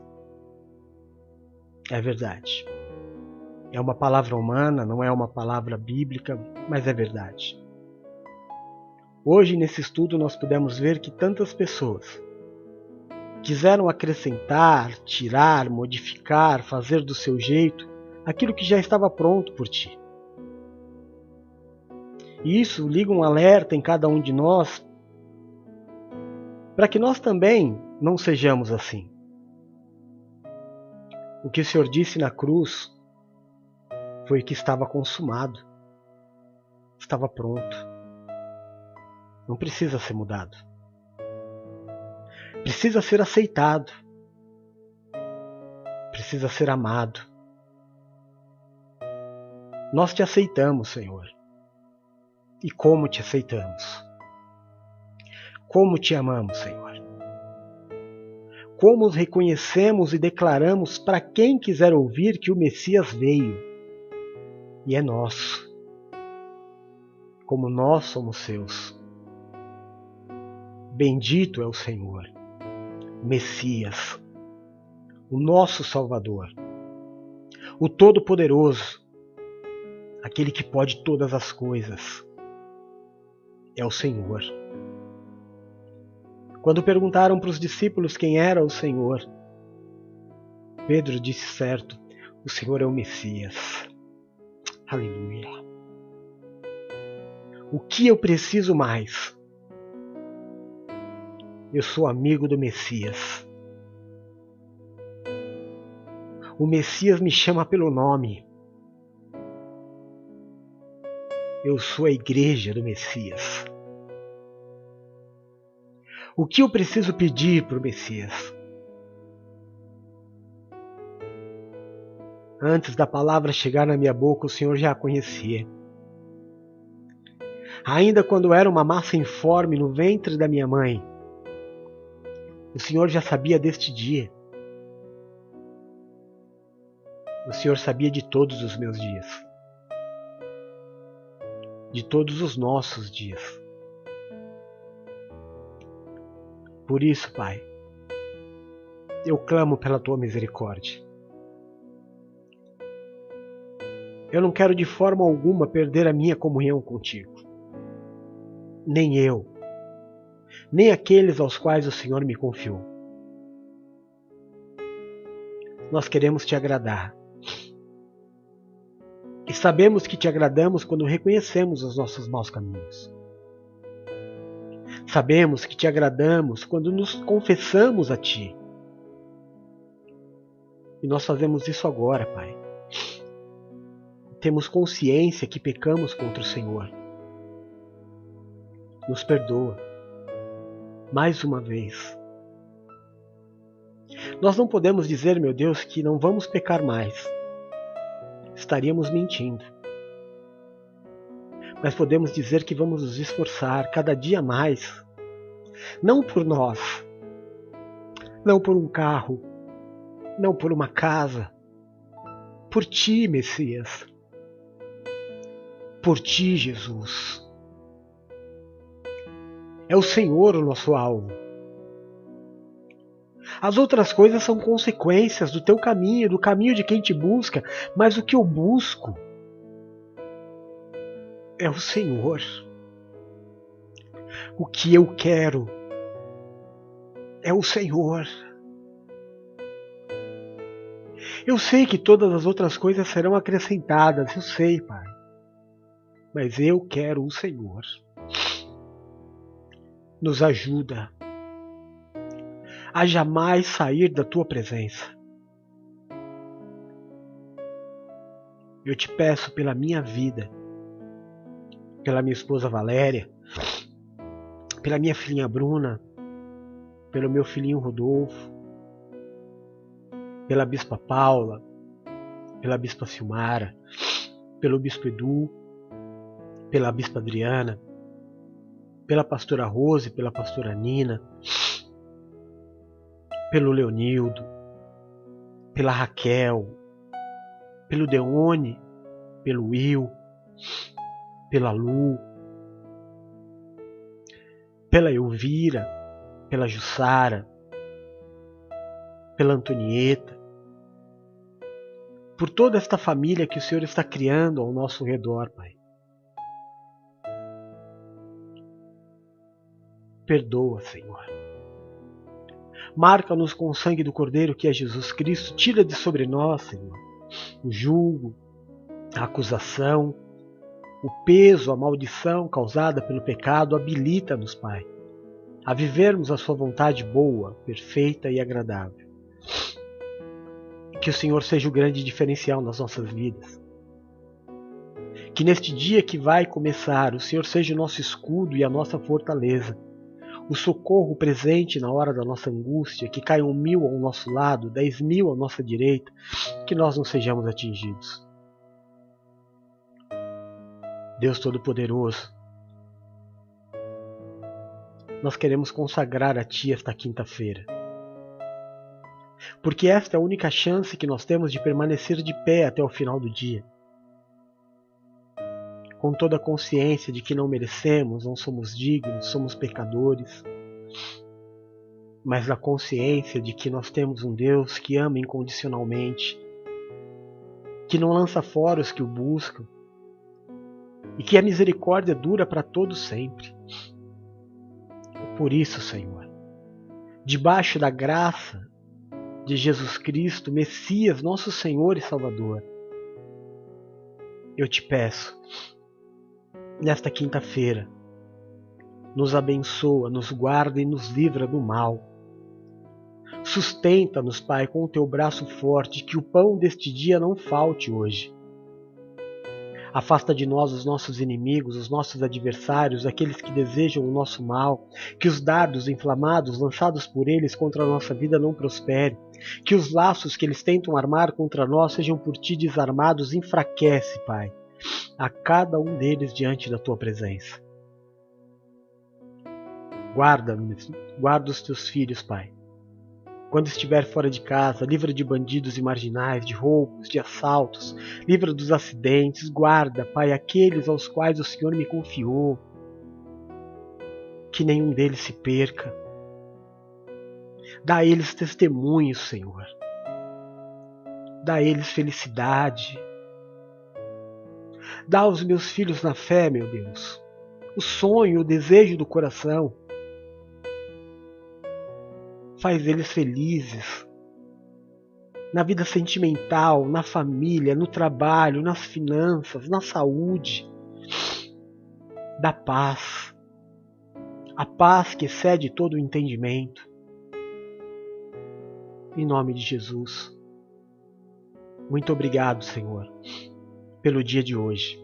É verdade. É uma palavra humana, não é uma palavra bíblica, mas é verdade. Hoje, nesse estudo, nós pudemos ver que tantas pessoas quiseram acrescentar, tirar, modificar, fazer do seu jeito aquilo que já estava pronto por ti. E isso liga um alerta em cada um de nós para que nós também não sejamos assim. O que o Senhor disse na cruz foi que estava consumado, estava pronto. Não precisa ser mudado. Precisa ser aceitado. Precisa ser amado. Nós te aceitamos, Senhor. E como te aceitamos? Como te amamos, Senhor? Como reconhecemos e declaramos para quem quiser ouvir que o Messias veio e é nosso, como nós somos seus. Bendito é o Senhor, Messias, o nosso Salvador, o Todo-Poderoso, aquele que pode todas as coisas. É o Senhor. Quando perguntaram para os discípulos quem era o Senhor, Pedro disse certo, o Senhor é o Messias. Aleluia. O que eu preciso mais? Eu sou amigo do Messias. O Messias me chama pelo nome. Eu sou a igreja do Messias. O que eu preciso pedir para o Messias? Antes da palavra chegar na minha boca, o Senhor já a conhecia. Ainda quando era uma massa informe no ventre da minha mãe, o Senhor já sabia deste dia. O Senhor sabia de todos os meus dias. De todos os nossos dias. Por isso, Pai, eu clamo pela Tua misericórdia. Eu não quero de forma alguma perder a minha comunhão contigo. Nem eu, nem aqueles aos quais o Senhor me confiou. Nós queremos te agradar. E sabemos que te agradamos quando reconhecemos os nossos maus caminhos. Sabemos que te agradamos quando nos confessamos a ti. E nós fazemos isso agora, Pai. Temos consciência que pecamos contra o Senhor. Nos perdoa. Mais uma vez. Nós não podemos dizer, meu Deus, que não vamos pecar mais. Estaríamos mentindo. Mas podemos dizer que vamos nos esforçar cada dia mais. Não por nós. Não por um carro. Não por uma casa. Por ti, Messias. Por ti, Jesus. É o Senhor o nosso alvo. As outras coisas são consequências do teu caminho, do caminho de quem te busca, mas o que eu busco é o Senhor. O que eu quero é o Senhor. Eu sei que todas as outras coisas serão acrescentadas, eu sei, Pai. Mas eu quero o Senhor. Nos ajuda a jamais sair da Tua presença. Eu te peço pela minha vida, pela minha esposa Valéria, pela minha filhinha Bruna, pelo meu filhinho Rodolfo, pela Bispa Paula, pela Bispa Silmara, pelo Bispo Edu, pela Bispa Adriana, pela Pastora Rose, pela Pastora Nina, pelo Leonildo, pela Raquel, pelo Deone, pelo Will, pela Lu, pela Elvira, pela Jussara, pela Antonieta, por toda esta família que o Senhor está criando ao nosso redor, Pai. perdoa, Senhor. Marca-nos com o sangue do Cordeiro que é Jesus Cristo. Tira de sobre nós, Senhor, o julgo, a acusação, o peso, a maldição causada pelo pecado. Habilita-nos, Pai, a vivermos a sua vontade boa, perfeita e agradável. Que o Senhor seja o grande diferencial nas nossas vidas. Que neste dia que vai começar, o Senhor seja o nosso escudo e a nossa fortaleza. O socorro presente na hora da nossa angústia, que caiam 1000 ao nosso lado, 10.000 à nossa direita, que nós não sejamos atingidos. Deus Todo-Poderoso, nós queremos consagrar a Ti esta quinta-feira, porque esta é a única chance que nós temos de permanecer de pé até o final do dia, com toda a consciência de que não merecemos, não somos dignos, somos pecadores, mas na consciência de que nós temos um Deus que ama incondicionalmente, que não lança fora os que o buscam, e que a misericórdia dura para todo sempre. Por isso, Senhor, debaixo da graça de Jesus Cristo, Messias, nosso Senhor e Salvador, eu te peço, nesta quinta-feira, nos abençoa, nos guarda e nos livra do mal. Sustenta-nos, Pai, com o teu braço forte, que o pão deste dia não falte hoje. Afasta de nós os nossos inimigos, os nossos adversários, aqueles que desejam o nosso mal, que os dardos inflamados lançados por eles contra a nossa vida não prosperem, que os laços que eles tentam armar contra nós sejam por ti desarmados. Enfraquece, Pai, a cada um deles diante da tua presença. Guarda os teus filhos, Pai. Quando estiver fora de casa, livra de bandidos e marginais, de roubos, de assaltos, livra dos acidentes. Guarda, Pai, aqueles aos quais o Senhor me confiou, que nenhum deles se perca. Dá a eles testemunhos, Senhor. Dá a eles felicidade. Dá aos meus filhos na fé, meu Deus, o sonho, o desejo do coração. Faz eles felizes na vida sentimental, na família, no trabalho, nas finanças, na saúde. Dá paz, a paz que excede todo o entendimento. Em nome de Jesus. Muito obrigado, Senhor, pelo dia de hoje.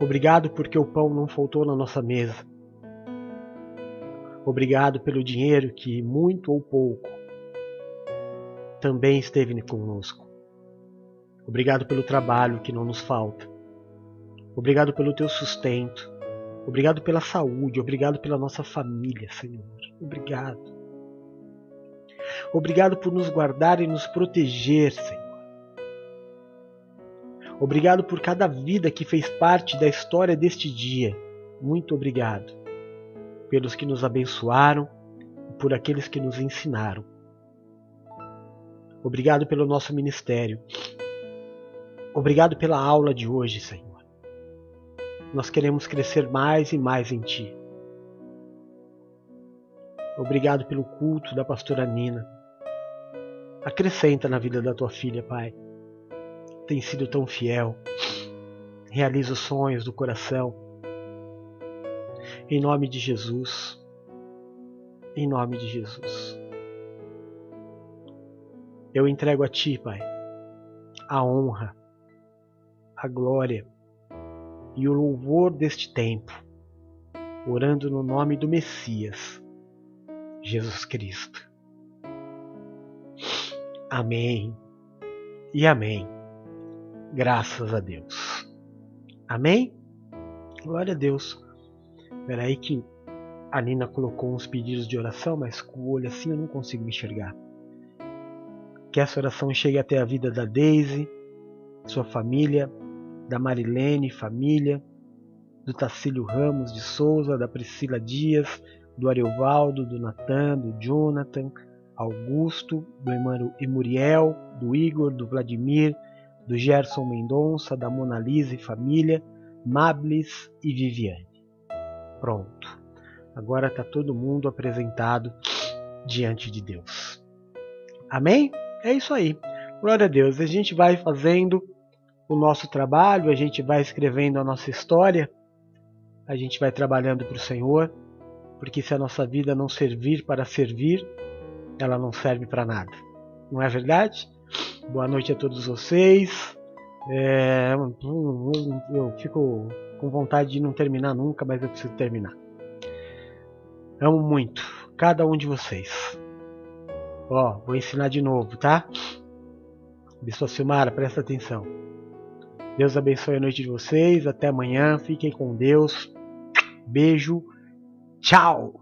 Obrigado porque o pão não faltou na nossa mesa. Obrigado pelo dinheiro que, muito ou pouco, também esteve conosco. Obrigado pelo trabalho que não nos falta. Obrigado pelo teu sustento. Obrigado pela saúde. Obrigado pela nossa família, Senhor. Obrigado. Obrigado por nos guardar e nos proteger, Senhor. Obrigado por cada vida que fez parte da história deste dia. Muito obrigado pelos que nos abençoaram e por aqueles que nos ensinaram. Obrigado pelo nosso ministério. Obrigado pela aula de hoje, Senhor. Nós queremos crescer mais e mais em Ti. Obrigado pelo culto da pastora Nina. Acrescenta na vida da Tua filha, Pai. Tem sido tão fiel. Realiza os sonhos do coração. Em nome de Jesus. Em nome de Jesus. Eu entrego a Ti, Pai, a honra, a glória e o louvor deste tempo, orando no nome do Messias, Jesus Cristo. Amém e amém. Graças a Deus. Amém? Glória a Deus. Espera aí que a Nina colocou uns pedidos de oração, mas com o olho assim eu não consigo me enxergar. Que essa oração chegue até a vida da Daisy, sua família, da Marilene, família, do Tacílio Ramos de Souza, da Priscila Dias, do Ariovaldo, do Natan, do Jonathan, Augusto, do Emuriel, do Igor, do Vladimir, do Gerson Mendonça, da Mona Lisa e família, Mablis e Viviane. Pronto. Agora está todo mundo apresentado diante de Deus. Amém? É isso aí. Glória a Deus. A gente vai fazendo o nosso trabalho, a gente vai escrevendo a nossa história, a gente vai trabalhando para o Senhor, porque se a nossa vida não servir para servir, ela não serve para nada. Não é verdade? Boa noite a todos vocês. Eu fico com vontade de não terminar nunca, mas eu preciso terminar. Amo muito cada um de vocês. Vou ensinar de novo, tá? Bispo Silmara, presta atenção. Deus abençoe a noite de vocês. Até amanhã. Fiquem com Deus. Beijo. Tchau.